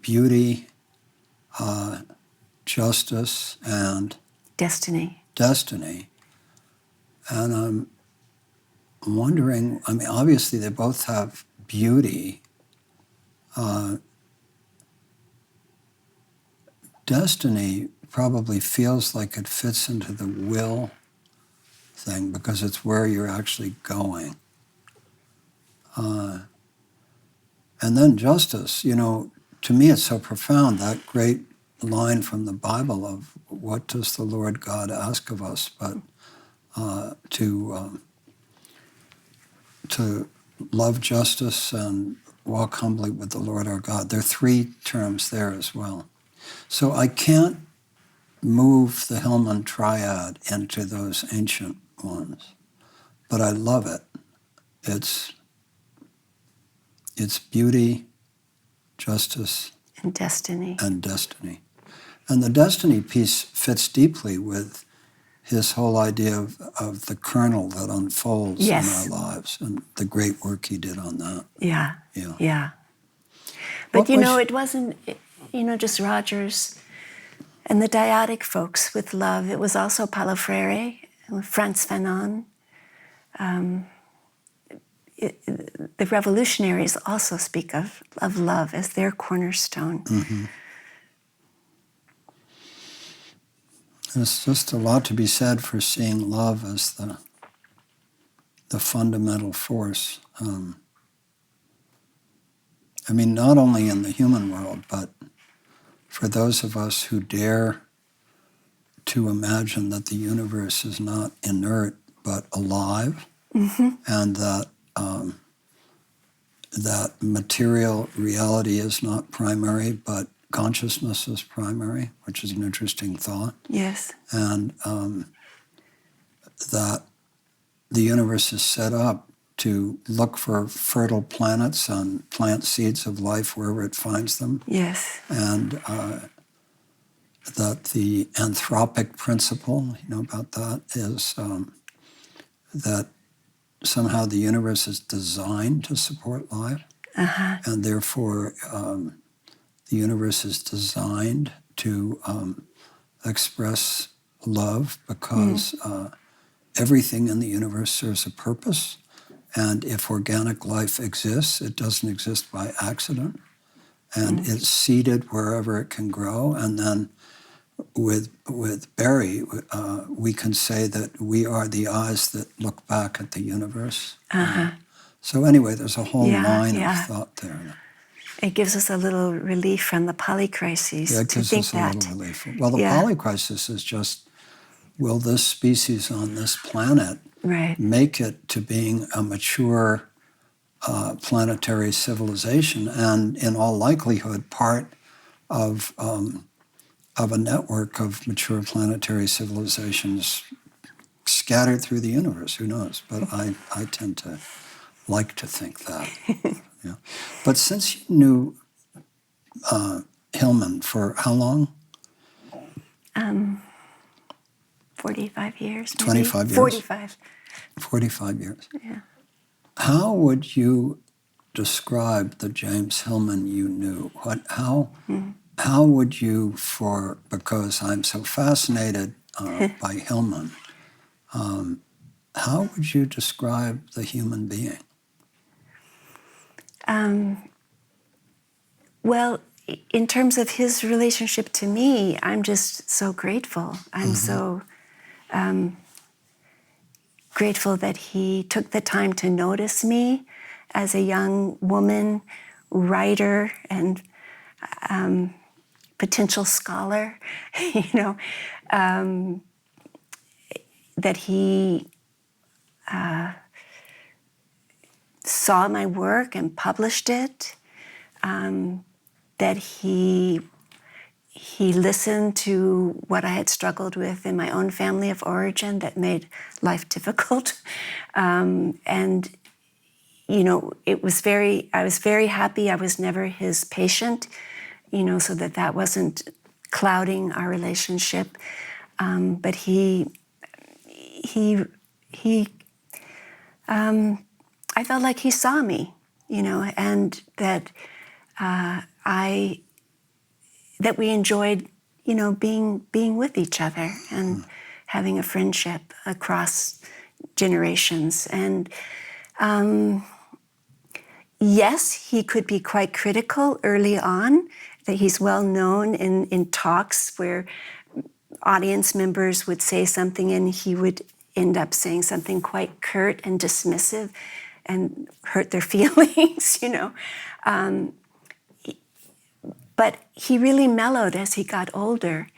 beauty, justice, and Destiny. destiny. And I'm wondering, I mean, obviously they both have beauty. Destiny probably feels like it fits into the will thing because it's where you're actually going. And then justice, you know, to me it's so profound, that great line from the Bible of what does the Lord God ask of us but to love justice and walk humbly with the Lord our God. There are three terms there as well. So I can't move the Hillman triad into those ancient ones, but I love it. It's beauty, justice, And destiny. and destiny. And the destiny piece fits deeply with his whole idea of the kernel that unfolds Yes. in our lives and the great work he did on that. Yeah. Yeah. Yeah. What But, you know, was- it wasn't, you know, just Rogers and the dyadic folks with love. It was also Paulo Freire, Frantz Fanon. The revolutionaries also speak of love as their cornerstone. Mm-hmm. There's just a lot to be said for seeing love as the fundamental force. I mean, not only in the human world, but for those of us who dare to imagine that the universe is not inert but alive, and that material reality is not primary, but consciousness is primary, which is an interesting thought, Yes. and that the universe is set up to look for fertile planets and plant seeds of life wherever it finds them, Yes. and that the anthropic principle, you know about that, is that somehow the universe is designed to support life, and therefore the universe is designed to express love because everything in the universe serves a purpose, and if organic life exists, it doesn't exist by accident, and it's seeded wherever it can grow, and then with Barry, we can say that we are the eyes that look back at the universe. So anyway, there's a whole line of thought there. It gives us a little relief from the polycrisis Yeah, it to gives think us a that. little relief. Well, the polycrisis is just, will this species on this planet make it to being a mature planetary civilization, and in all likelihood part of a network of mature planetary civilizations scattered through the universe. Who knows? But I tend to like to think that. Yeah. But since you knew Hillman for how long? 45 years, maybe? 25 years? 45. 45 years. Yeah. How would you describe the James Hillman you knew? How would you, because I'm so fascinated by Hillman, how would you describe the human being? Well, in terms of his relationship to me, I'm just so grateful. I'm so grateful that he took the time to notice me as a young woman, writer, and potential scholar, you know, that he saw my work and published it, that he listened to what I had struggled with in my own family of origin that made life difficult. And, you know, I was very happy I was never his patient, you know, so that wasn't clouding our relationship. But I felt like he saw me, you know, and that that we enjoyed, being with each other and having a friendship across generations. And yes, he could be quite critical early on. That he's well known in talks where audience members would say something and he would end up saying something quite curt and dismissive and hurt their feelings, But he really mellowed as he got older.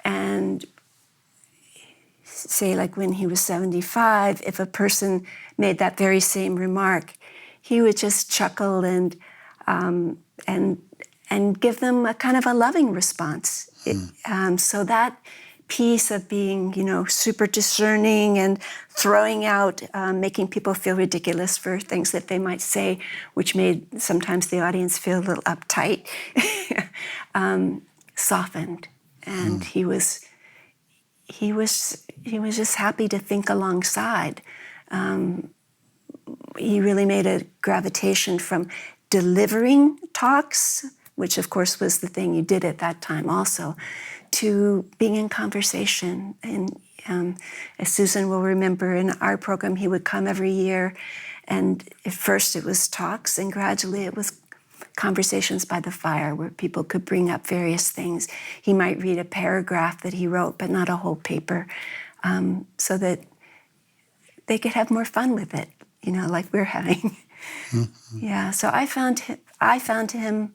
And say, like when he was 75, if a person made that very same remark, he would just chuckle and give them a kind of a loving response. So that piece of being, super discerning and throwing out, making people feel ridiculous for things that they might say, which made sometimes the audience feel a little uptight, softened. And he was just happy to think alongside. He really made a gravitation from delivering talks, which of course was the thing you did at that time also, to being in conversation. And as Susan will remember, in our program, he would come every year, and at first it was talks, and gradually it was conversations by the fire where people could bring up various things. He might read a paragraph that he wrote, but not a whole paper, so that they could have more fun with it, like we're having. Mm-hmm. Yeah, so I found him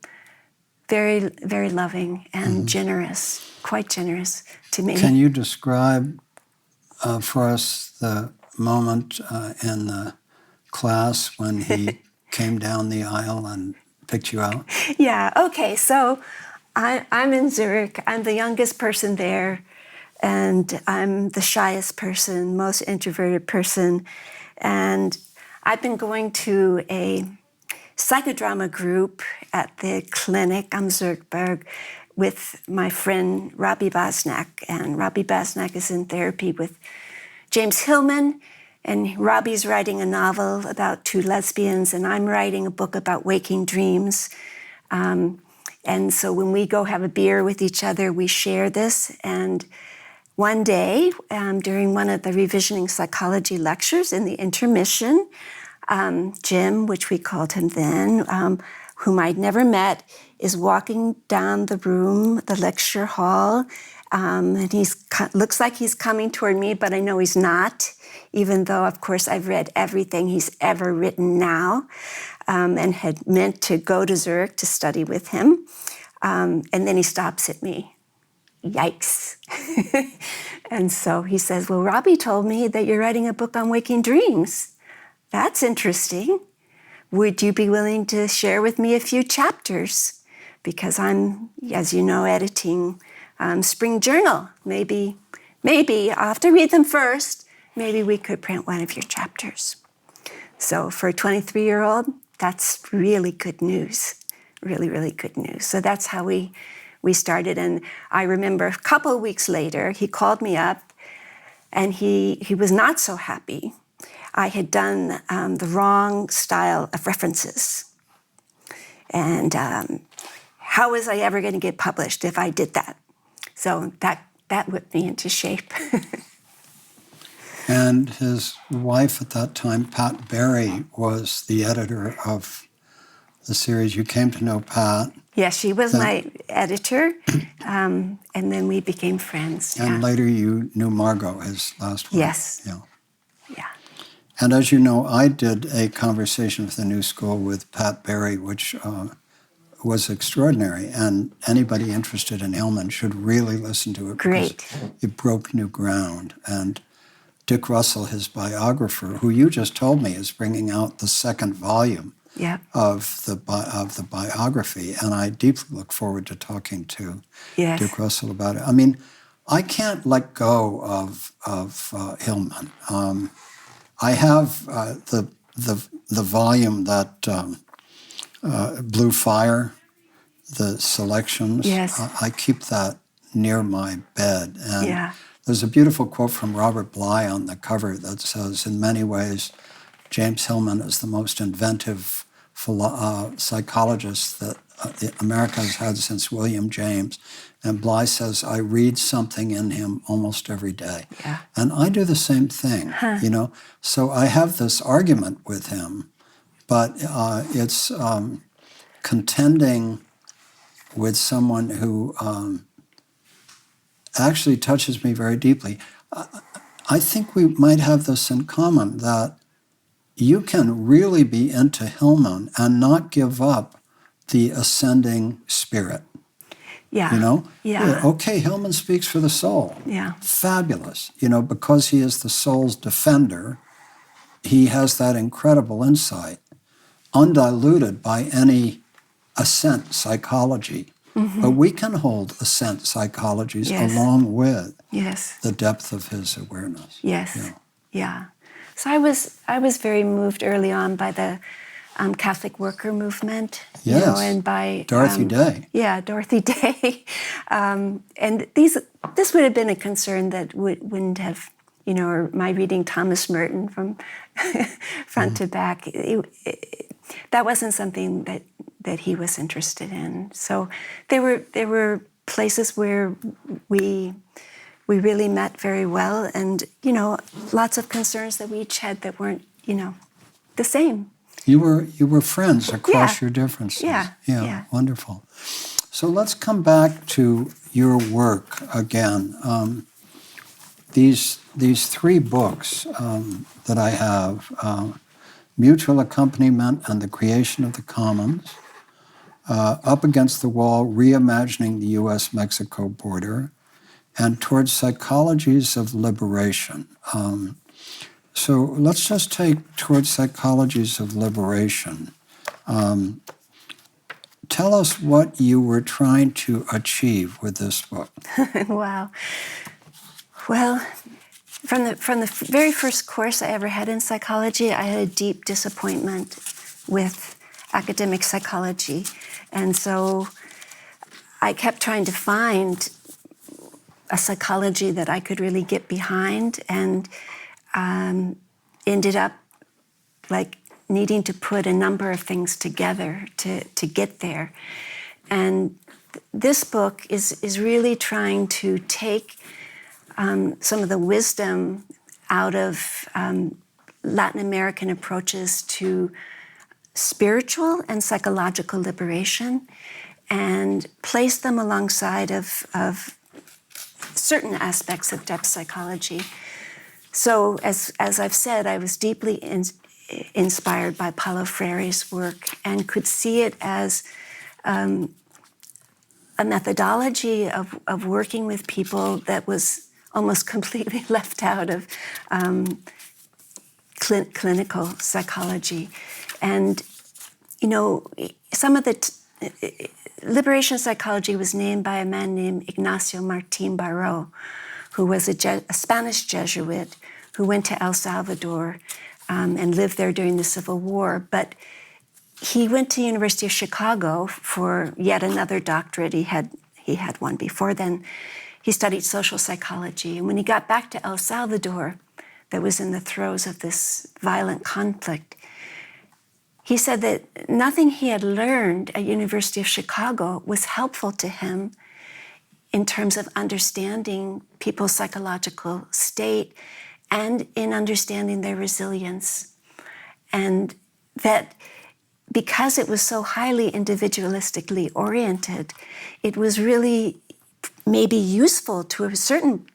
very, very loving and generous, quite generous to me. Can you describe for us the moment in the class when he came down the aisle and picked you out? Yeah, okay, so I'm in Zurich. I'm the youngest person there, and I'm the shyest person, most introverted person. And I've been going to a psychodrama group at the clinic am Zurchberg with my friend Robbie Bosnack. And Robbie Bosnack is in therapy with James Hillman, and Robbie's writing a novel about two lesbians, and I'm writing a book about waking dreams. And so when we go have a beer with each other, we share this. And one day, during one of the revisioning psychology lectures in the intermission, Jim, which we called him then, whom I'd never met, is walking down the room, the lecture hall, and looks like he's coming toward me, but I know he's not, even though, of course, I've read everything he's ever written now, and had meant to go to Zurich to study with him. And then he stops at me. Yikes. And so he says, well, Robbie told me that you're writing a book on waking dreams. That's interesting. Would you be willing to share with me a few chapters? Because I'm, as you know, editing Spring Journal. Maybe I'll have to read them first. Maybe we could print one of your chapters. So for a 23-year-old, that's really good news. Really, really good news. So that's how we started. And I remember a couple of weeks later, he called me up, and he was not so happy. I had done the wrong style of references. And how was I ever going to get published if I did that? So that whipped me into shape. And his wife at that time, Pat Berry, was the editor of the series. You came to know Pat. Yes, she was my editor, and then we became friends. And later you knew Margot, his last wife. Yes. Yeah. Yeah. And as you know, I did a conversation with the New School with Pat Berry, which was extraordinary. And anybody interested in Hillman should really listen to it. Great. It broke new ground. And Dick Russell, his biographer, who you just told me is bringing out the second volume of the biography, and I deeply look forward to talking to Dick Russell about it. I mean, I can't let go of Hillman. I have the volume that Blue Fire, the selections. Yes. I keep that near my bed, and there's a beautiful quote from Robert Bly on the cover that says, in many ways, James Hillman is the most inventive psychologist that America has had since William James. And Bly says, I read something in him almost every day. Yeah. And I do the same thing, you know. So I have this argument with him, but it's contending with someone who actually touches me very deeply. I think we might have this in common, that you can really be into Hillman and not give up the ascending spirit. Yeah. You know? Yeah. Okay, Hillman speaks for the soul. Yeah. Fabulous. You know, because he is the soul's defender, he has that incredible insight, undiluted by any ascent psychology. But we can hold ascent psychologies along with the depth of his awareness. Yes. Yeah. So I was very moved early on by the Catholic worker movement. Yes. You know, and by Dorothy Day. Yeah, Dorothy Day. And this would have been a concern that wouldn't have, you know, or my reading Thomas Merton from front to back. That wasn't something that he was interested in. So there were places where we really met very well, and, you know, lots of concerns that we each had that weren't, you know, the same. You were friends across your differences. Yeah. Wonderful. So let's come back to your work again. These three books that I have, Mutual Accompaniment and the Creation of the Commons, Up Against the Wall, Reimagining the U.S. Mexico Border, and Toward Psychologies of Liberation. So let's just take Toward Psychologies of Liberation. Tell us what you were trying to achieve with this book. Wow. Well, from the very first course I ever had in psychology, I had a deep disappointment with academic psychology. And so I kept trying to find a psychology that I could really get behind, and ended up like needing to put a number of things together to get there. And this book is really trying to take some of the wisdom out of Latin American approaches to spiritual and psychological liberation, and place them alongside of certain aspects of depth psychology. So, as I've said, I was deeply inspired by Paulo Freire's work, and could see it as a methodology of working with people that was almost completely left out of clinical psychology. And, you know, some of the liberation psychology was named by a man named Ignacio Martín Baró, who was a Spanish Jesuit who went to El Salvador and lived there during the Civil War. But he went to the University of Chicago for yet another doctorate. He had one before then. He studied social psychology. And when he got back to El Salvador, that was in the throes of this violent conflict, he said that nothing he had learned at University of Chicago was helpful to him in terms of understanding people's psychological state and in understanding their resilience. And that because it was so highly individualistically oriented, it was really maybe useful to a certain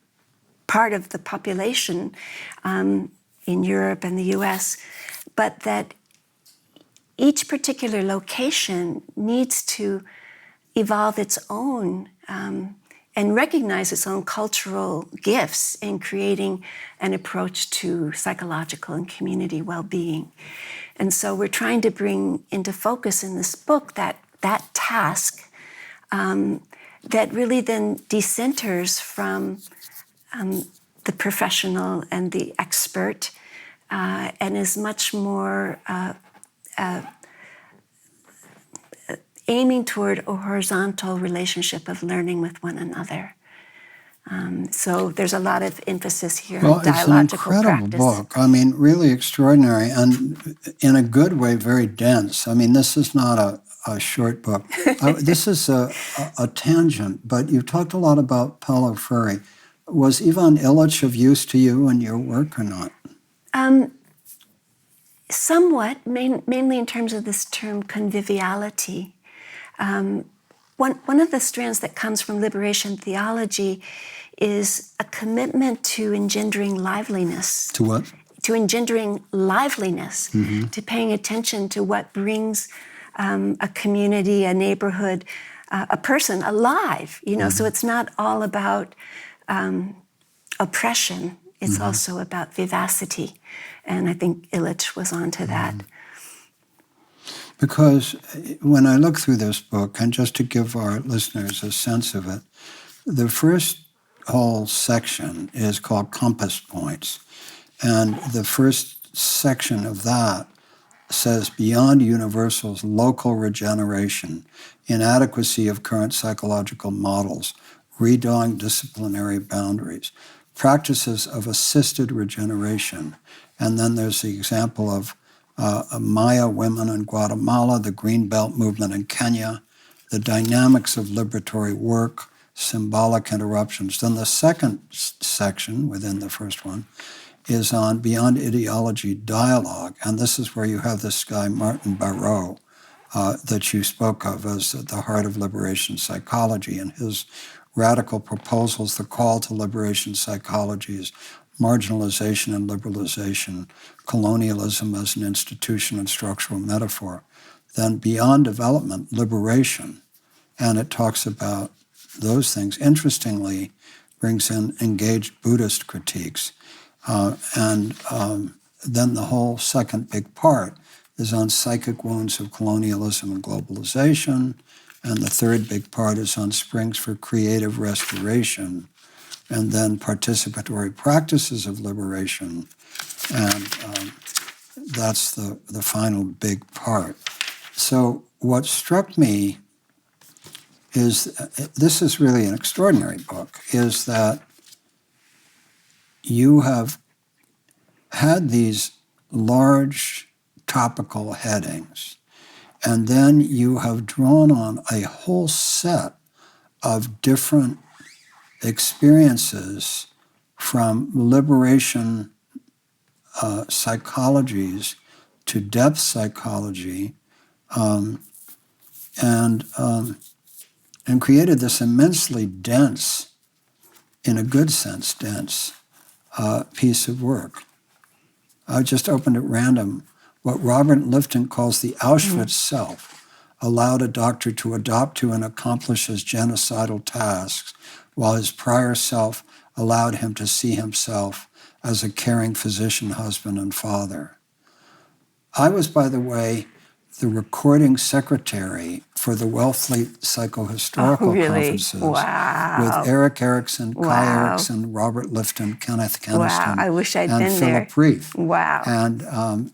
part of the population in Europe and the US, but that each particular location needs to evolve its own and recognize its own cultural gifts in creating an approach to psychological and community well-being. And so we're trying to bring into focus in this book that task that really then decenters from the professional and the expert and is much more aiming toward a horizontal relationship of learning with one another. So there's a lot of emphasis here on dialogical practice. Well, it's an incredible book. I mean, really extraordinary, and in a good way, very dense. I mean, this is not a short book. This is a tangent, but you talked a lot about Paulo Freire. Was Ivan Illich of use to you in your work or not? Somewhat, mainly in terms of this term conviviality. One of the strands that comes from liberation theology is a commitment to engendering liveliness. To what? To engendering liveliness, to paying attention to what brings a community, a neighborhood, a person alive. So it's not all about oppression. It's also about vivacity. And I think Illich was onto that. Because when I look through this book, and just to give our listeners a sense of it, the first whole section is called Compass Points. And the first section of that says, beyond universals, local regeneration, inadequacy of current psychological models, redrawing disciplinary boundaries, practices of assisted regeneration. And then there's the example of Maya women in Guatemala, the Green Belt movement in Kenya, the dynamics of liberatory work, symbolic interruptions. Then the second section within the first one is on Beyond Ideology Dialogue. And this is where you have this guy, Martin Barreau, that you spoke of as the heart of liberation psychology, and his radical proposals, the call to liberation psychology is marginalization and liberalization, colonialism as an institution and structural metaphor. Then Beyond Development, Liberation, and it talks about those things. Interestingly, brings in engaged Buddhist critiques. And then the whole second big part is on psychic wounds of colonialism and globalization. And the third big part is on springs for creative restoration. And then participatory practices of liberation. And that's the final big part. So what struck me is, this is really an extraordinary book, is that you have had these large topical headings, and then you have drawn on a whole set of different experiences from liberation psychologies to depth psychology, and created this immensely dense, in a good sense, dense piece of work. I just opened at random what Robert Lifton calls the Auschwitz self, allowed a doctor to adopt to and accomplish his genocidal tasks, while his prior self allowed him to see himself as a caring physician, husband, and father. I was, by the way, the recording secretary for the Wellfleet Psychohistorical Conferences with Eric Erickson, Kai Erickson, Robert Lifton, Kenneth Keniston, I wish I'd and been there. Philip Reif. Wow. And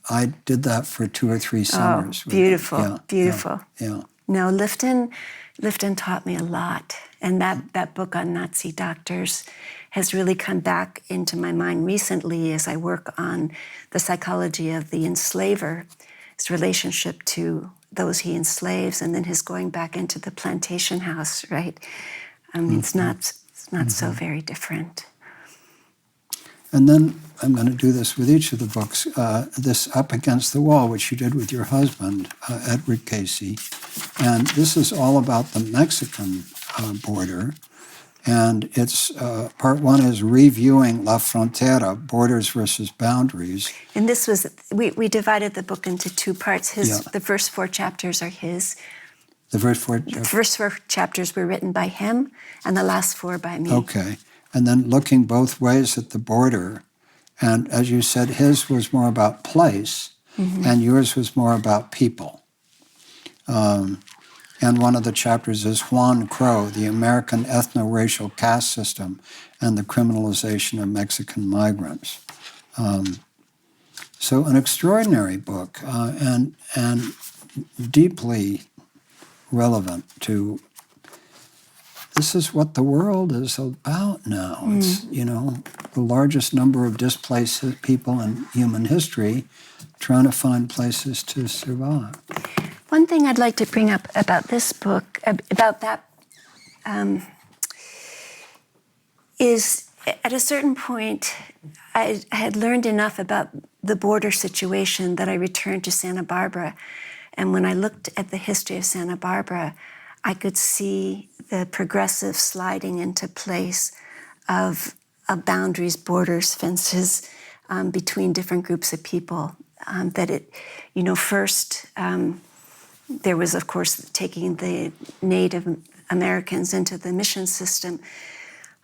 I did that for 2 or 3 summers. Beautiful, beautiful. Yeah. No, Lifton taught me a lot. And that book on Nazi doctors has really come back into my mind recently as I work on the psychology of the enslaver, his relationship to those he enslaves, and then his going back into the plantation house, right? I mean, it's not so very different. And then I'm going to do this with each of the books, this Up Against the Wall, which you did with your husband, Edward Casey. And this is all about the Mexican border. And it's part 1 is Reviewing La Frontera, Borders versus Boundaries. And this was, we divided the book into 2 parts. The first 4 chapters are his. The first 4 chapters were written by him, and the last 4 by me. Okay. And then looking both ways at the border. And as you said, his was more about place, and yours was more about people. And one of the chapters is Juan Crow, the American ethno-racial caste system and the criminalization of Mexican migrants. So an extraordinary book, and deeply relevant to, this is what the world is about now. It's, the largest number of displaced people in human history trying to find places to survive. One thing I'd like to bring up about this book, about that, is at a certain point, I had learned enough about the border situation that I returned to Santa Barbara. And when I looked at the history of Santa Barbara, I could see the progressive sliding into place of boundaries, borders, fences between different groups of people. That it, first there was, of course, taking the Native Americans into the mission system.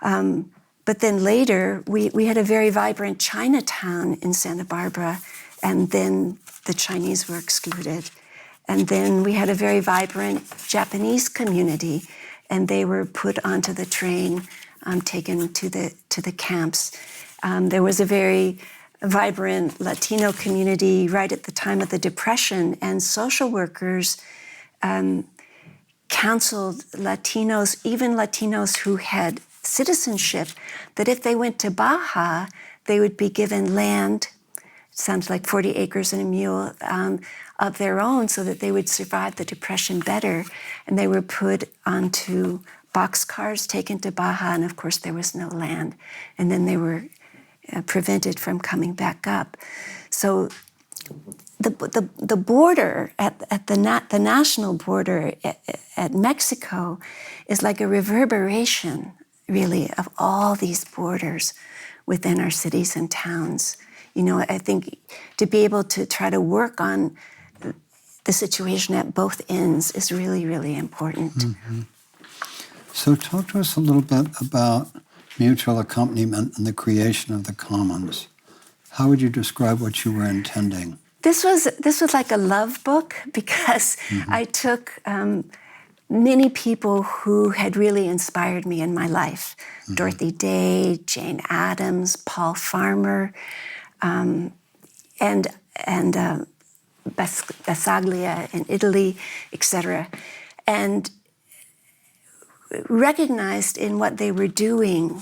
But then later, we had a very vibrant Chinatown in Santa Barbara, and then the Chinese were excluded. And then we had a very vibrant Japanese community, and they were put onto the train, taken to the camps. There was a very vibrant Latino community right at the time of the Depression, and social workers counseled Latinos, even Latinos who had citizenship, that if they went to Baja, they would be given land, sounds like 40 acres and a mule, of their own, so that they would survive the Depression better. And they were put onto boxcars, taken to Baja, and of course there was no land. And then they were prevented from coming back up. So the border, at the national border at Mexico, is like a reverberation, really, of all these borders within our cities and towns. I think to be able to try to work on the situation at both ends is really, really important. Mm-hmm. So talk to us a little bit about mutual accompaniment and the creation of the commons. How would you describe what you were intending? This was like a love book, because I took many people who had really inspired me in my life. Dorothy Day, Jane Addams, Paul Farmer, and Bassaglia in Italy, etc. And recognized in what they were doing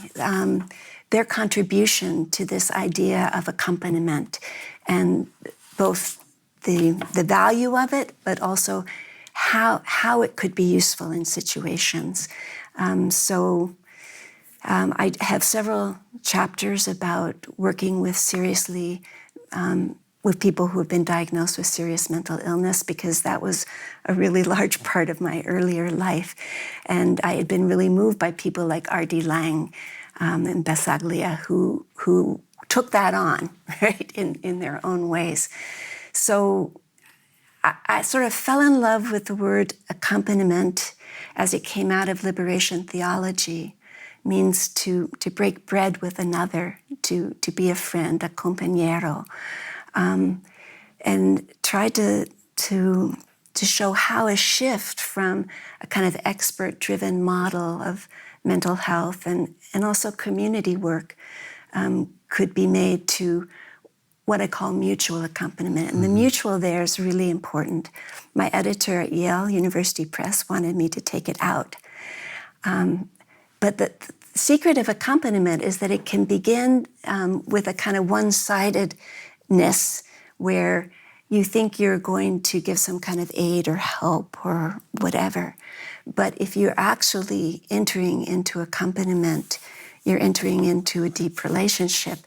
their contribution to this idea of accompaniment, and both the value of it, but also how it could be useful in situations. So I have several chapters about working with with people who have been diagnosed with serious mental illness, because that was a really large part of my earlier life. And I had been really moved by people like R.D. Laing and Bassaglia, who took that on, right, in their own ways. So I sort of fell in love with the word accompaniment as it came out of liberation theology. Means to break bread with another, to be a friend, a compañero, and try to show how a shift from a kind of expert-driven model of mental health and also community work could be made to what I call mutual accompaniment. And the mutual there is really important. My editor at Yale University Press wanted me to take it out. But the secret of accompaniment is that it can begin with a kind of one-sidedness where you think you're going to give some kind of aid or help or whatever. But if you're actually entering into accompaniment, you're entering into a deep relationship,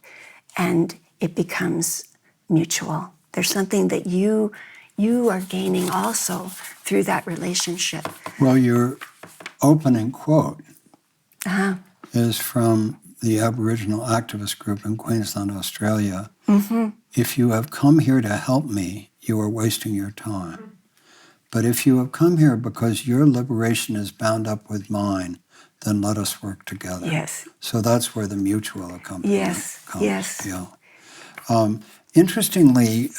and it becomes mutual. There's something that you are gaining also through that relationship. Well, your opening quote is from the Aboriginal activist group in Queensland, Australia. If you have come here to help me, you are wasting your time. But if you have come here because your liberation is bound up with mine, then let us work together. Yes. So that's where the mutual accompaniment comes. Yes. Yeah. Interestingly,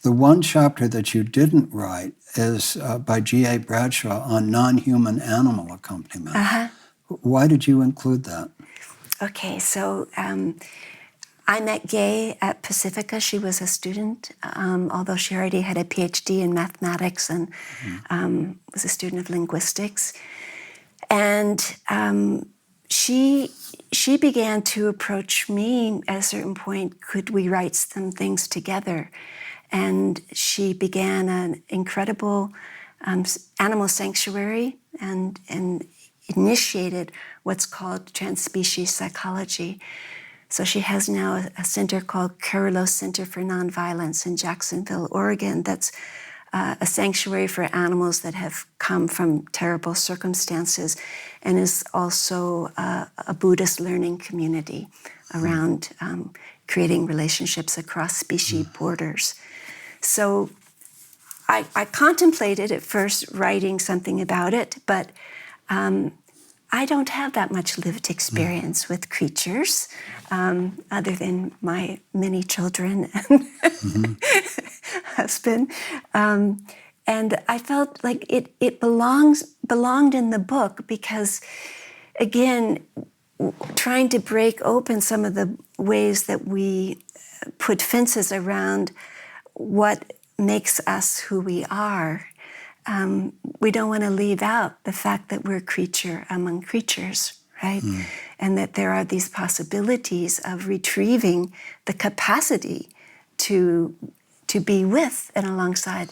the one chapter that you didn't write is by G.A. Bradshaw on non-human animal accompaniment. Why did you include that? Okay, so I met Gay at Pacifica. She was a student, although she already had a PhD in mathematics and was a student of linguistics. And she began to approach me at a certain point, could we write some things together? And she began an incredible animal sanctuary and initiated what's called transspecies psychology. So she has now a center called Carlos Center for Nonviolence in Jacksonville, Oregon, that's a sanctuary for animals that have come from terrible circumstances, and is also a Buddhist learning community around creating relationships across species borders. So I contemplated at first writing something about it, but I don't have that much lived experience with creatures, other than my many children and husband. And I felt like it belonged in the book because, again, trying to break open some of the ways that we put fences around what makes us who we are. We don't want to leave out the fact that we're a creature among creatures, right? And that there are these possibilities of retrieving the capacity to be with and alongside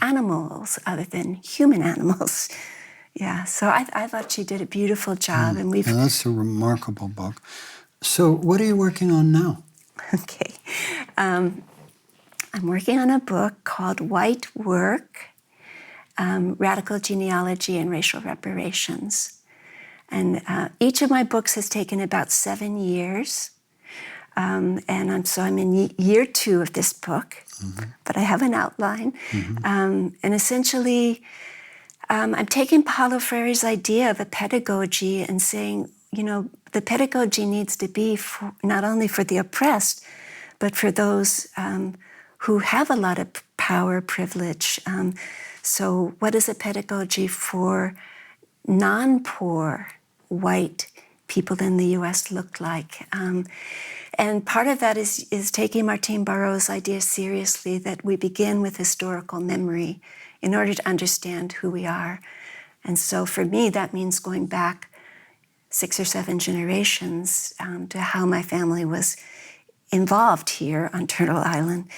animals other than human animals. Yeah, so I thought she did a beautiful job, and we've... Yeah, that's a remarkable book. So what are you working on now? Okay. I'm working on a book called White Work, Radical Genealogy and Racial Reparations. And each of my books has taken about 7 years. And I'm in year 2 of this book, but I have an outline. And essentially, I'm taking Paulo Freire's idea of a pedagogy and saying, the pedagogy needs to be not only for the oppressed, but for those who have a lot of power, privilege. So what does a pedagogy for non-poor white people in the U.S. look like? And part of that is taking Martine Barreau's idea seriously, that we begin with historical memory in order to understand who we are. And so for me, that means going back 6 or 7 generations to how my family was involved here on Turtle Island,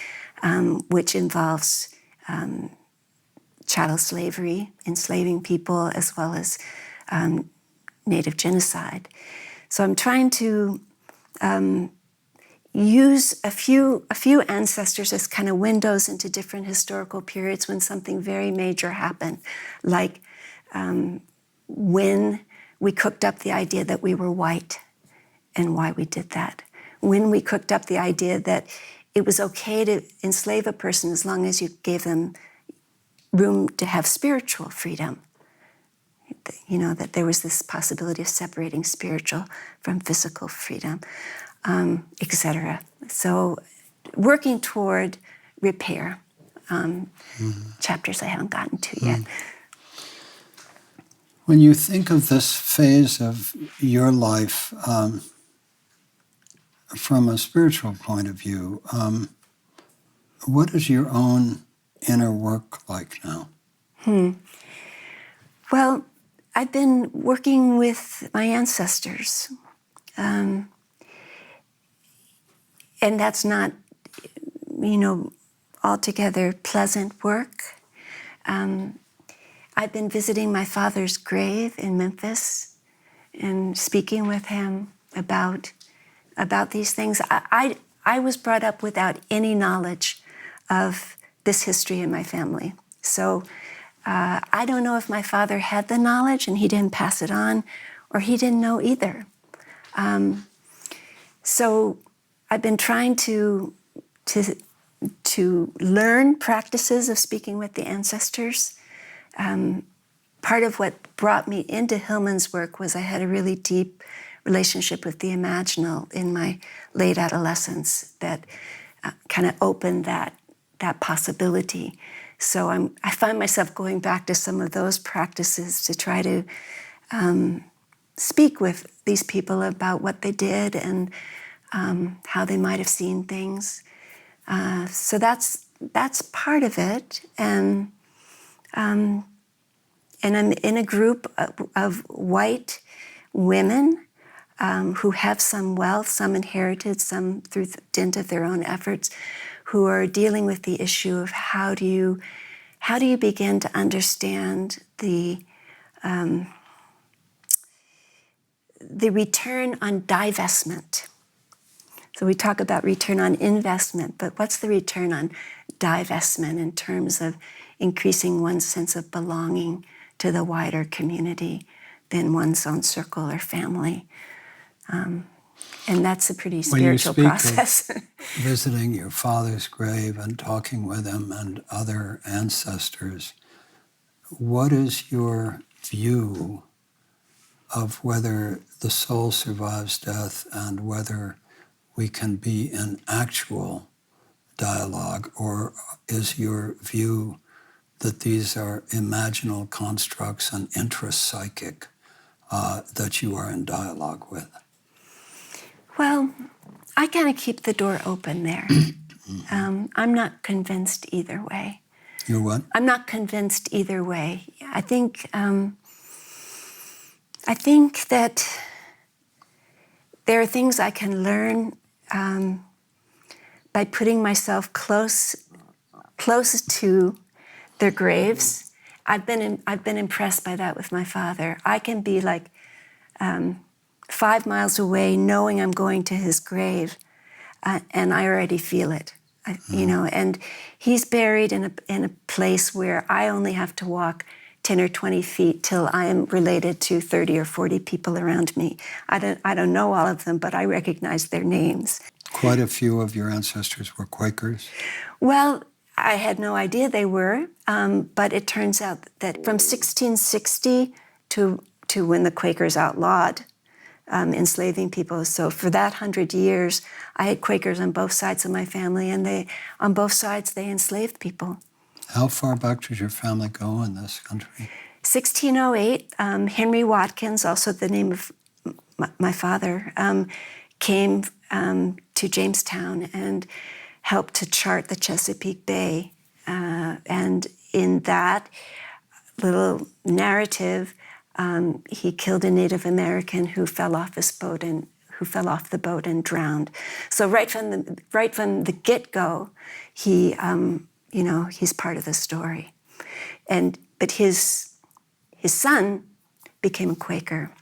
which involves chattel slavery, enslaving people, as well as Native genocide. So I'm trying to use a few ancestors as kind of windows into different historical periods when something very major happened, like when we cooked up the idea that we were white and why we did that. When we cooked up the idea that it was okay to enslave a person as long as you gave them room to have spiritual freedom. That there was this possibility of separating spiritual from physical freedom, etc. So working toward repair, chapters I haven't gotten to yet. When you think of this phase of your life from a spiritual point of view, what is your own inner work like now? Well, I've been working with my ancestors. And that's not, altogether pleasant work. I've been visiting my father's grave in Memphis and speaking with him about these things. I was brought up without any knowledge of this history in my family. So I don't know if my father had the knowledge and he didn't pass it on, or he didn't know either. So I've been trying to learn practices of speaking with the ancestors. Part of what brought me into Hillman's work was I had a really deep relationship with the imaginal in my late adolescence that kind of opened that possibility. So I find myself going back to some of those practices to try to speak with these people about what they did and how they might have seen things. So that's part of it, and I'm in a group of white women who have some wealth, some inherited, some through the dint of their own efforts, who are dealing with the issue of how do you begin to understand the return on divestment. So we talk about return on investment, but what's the return on divestment in terms of increasing one's sense of belonging to the wider community than one's own circle or family? And that's a pretty spiritual process. Of visiting your father's grave and talking with him and other ancestors, what is your view of whether the soul survives death and whether we can be in actual dialogue, or is your view that these are imaginal constructs and intrapsychic that you are in dialogue with? Well, I kind of keep the door open there. I'm not convinced either way. You're what? I'm not convinced either way. I think that there are things I can learn by putting myself close to their graves. I've been impressed by that with my father. I can be like 5 miles away, knowing I'm going to his grave, and I already feel it. And he's buried in a place where I only have to walk 10 or 20 feet till I am related to 30 or 40 people around me. I don't know all of them, but I recognize their names. Quite a few of your ancestors were Quakers? Well, I had no idea they were, but it turns out that from 1660 to when the Quakers outlawed enslaving people. So for that 100 years, I had Quakers on both sides of my family, and on both sides they enslaved people. How far back does your family go in this country? 1608, Henry Watkins, also the name of my father, came to Jamestown and helped to chart the Chesapeake Bay. And in that little narrative, he killed a Native American who fell off the boat and drowned. So right from the get-go, he's part of the story. But his son became a Quaker,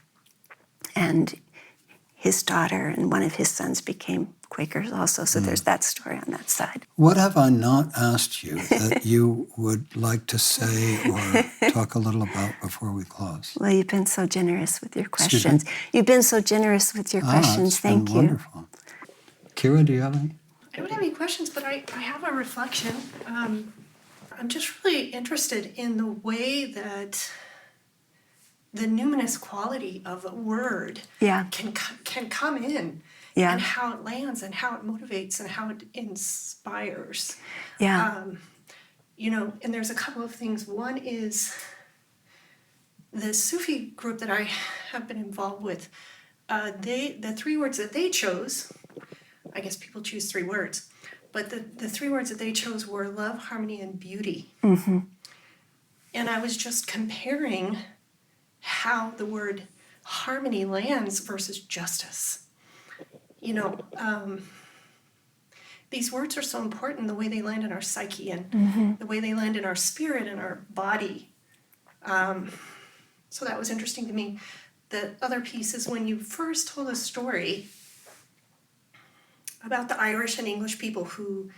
and his daughter and one of his sons became Quakers also. So there's that story on that side. What have I not asked you that you would like to say or talk a little about before we close? Well, you've been so generous with your questions. You've been so generous with your questions. Thank you. Wonderful. Kira, do you have any? I don't have any questions, but I have a reflection. I'm just really interested in the way that the numinous quality of a word can come in, and how it lands and how it motivates and how it inspires. And there's a couple of things. One is the Sufi group that I have been involved with. The 3 words that they chose, I guess people choose 3 words, but the 3 words that they chose were love, harmony, and beauty. Mm-hmm. And I was just comparing how the word harmony lands versus justice. These words are so important, the way they land in our psyche and the way they land in our spirit and our body. So that was interesting to me. The other piece is when you first told a story about the Irish and English people who,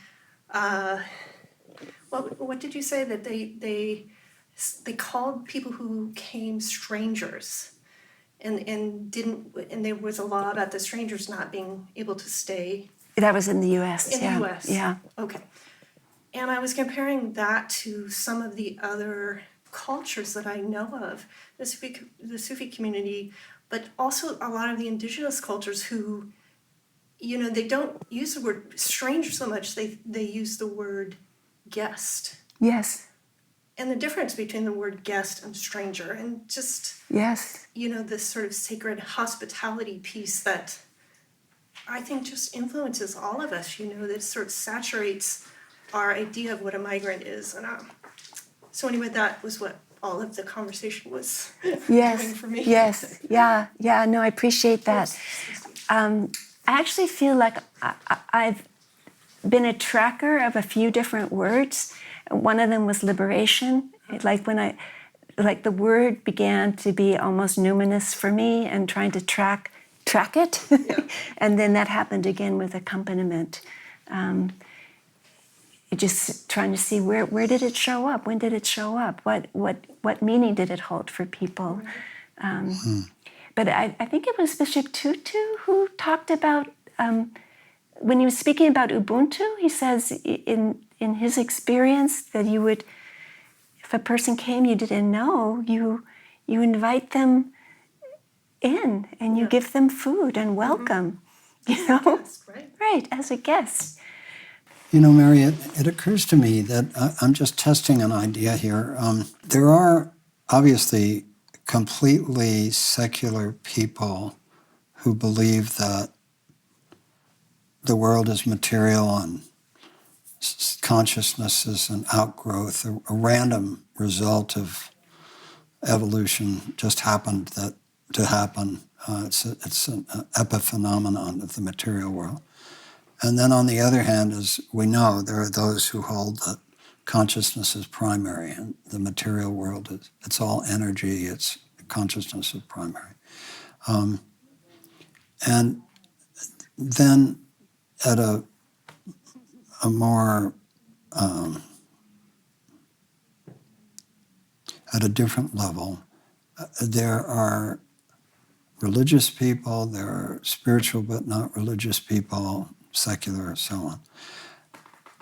what did you say, that they called people who came strangers, and there was a law about the strangers not being able to stay. That was in the U.S. In the U.S. Yeah. Okay. And I was comparing that to some of the other cultures that I know of, the Sufi community, but also a lot of the indigenous cultures who, they don't use the word stranger so much. They use the word guest. Yes. And the difference between the word guest and stranger, and just, this sort of sacred hospitality piece that I think just influences all of us, that sort of saturates our idea of what a migrant is. And so anyway, that was what all of the conversation was doing for me. Yes, yeah, no, I appreciate that. I actually feel like been a tracker of a few different words. One of them was liberation. Like the word began to be almost numinous for me, and trying to track it. Yeah. And then that happened again with accompaniment. Just trying to see where did it show up? When did it show up? What meaning did it hold for people? But I think it was Bishop Tutu who talked about, when he was speaking about Ubuntu, he says in his experience that you would, if a person came you didn't know, you invite them in and you give them food and welcome, you know? Yes, Right, as a guest. You know, Mary, it occurs to me that I'm just testing an idea here. There are obviously completely secular people who believe that the world is material and consciousness is an outgrowth, a random result of evolution, just happened to happen. It's an epiphenomenon of the material world. And then on the other hand, as we know, there are those who hold that consciousness is primary and the material world it's all energy, it's consciousness is primary. And then at a more at a different level, there are religious people, there are spiritual but not religious people, secular and so on.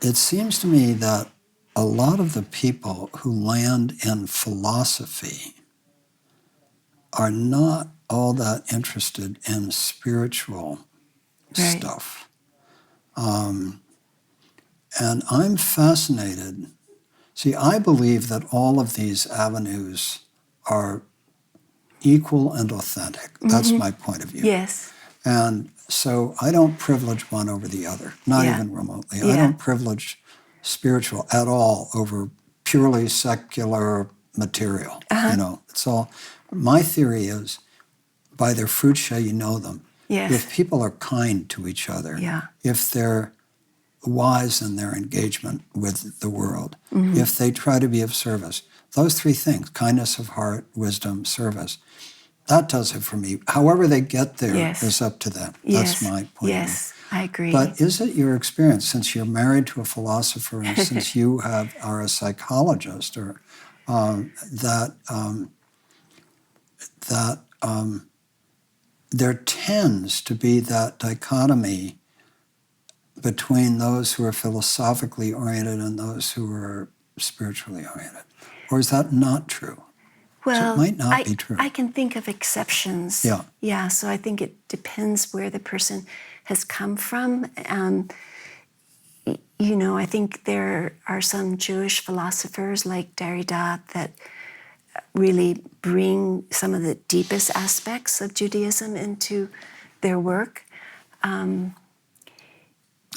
It seems to me that a lot of the people who land in philosophy are not all that interested in spiritual stuff. And I'm fascinated. See, I believe that all of these avenues are equal and authentic. That's my point of view. Yes. And so I don't privilege one over the other, not even remotely. I don't privilege spiritual at all over purely secular material. You know, it's all. My theory is, by their fruit shall you know them. Yes. If people are kind to each other, if they're wise in their engagement with the world, if they try to be of service, those three things, kindness of heart, wisdom, service, that does it for me. However they get there is up to them. That's my point of view. Yes, I agree. But is it your experience, since you're married to a philosopher and since you are a psychologist, or that there tends to be that dichotomy between those who are philosophically oriented and those who are spiritually oriented? Or is that not true? Well, so it might not be true. I can think of exceptions. Yeah, so I think it depends where the person has come from. You know, I think there are some Jewish philosophers like Derrida that really bring some of the deepest aspects of Judaism into their work.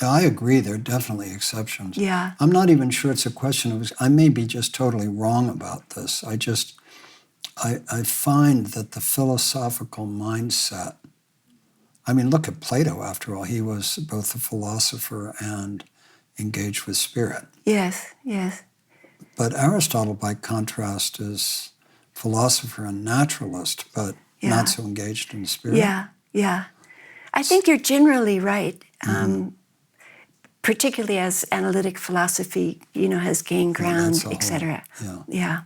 I agree, there are definitely exceptions. Yeah. I'm not even sure it's a question of, I may be just totally wrong about this. I find that the philosophical mindset, I mean, look at Plato, after all. He was both a philosopher and engaged with spirit. Yes, yes. But Aristotle, by contrast, is philosopher and naturalist, but not so engaged in spirit. Yeah, yeah. I think you're generally right, particularly as analytic philosophy, you know, has gained ground, etc. Yeah.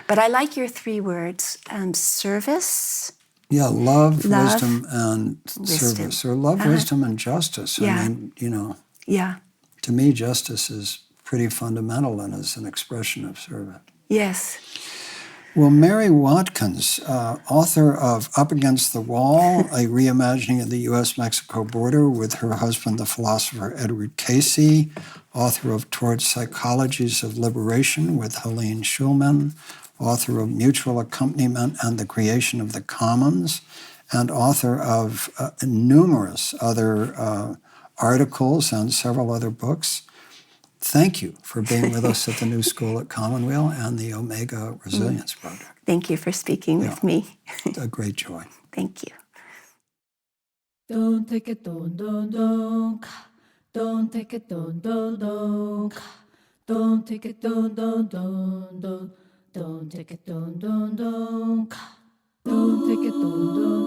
But I like your three words, service. Yeah, love, wisdom, and service. Or love, wisdom, and justice. I mean, you know. Yeah. To me, justice is pretty fundamental and is an expression of service. Yes. Well, Mary Watkins, author of Up Against the Wall, a reimagining of the U.S. Mexico Border with her husband, the philosopher Edward Casey, author of Toward Psychologies of Liberation with Helene Schulman, author of Mutual Accompaniment and the Creation of the Commons, and author of numerous other articles and several other books. Thank you for being with us at the New School at Commonweal and the Omega Resilience Project. Thank you for speaking with me. A great joy. Thank you. Don't take it, don't. don't take it, don't, don't take it, don't, don't take it, don't take it, don't take it, don't.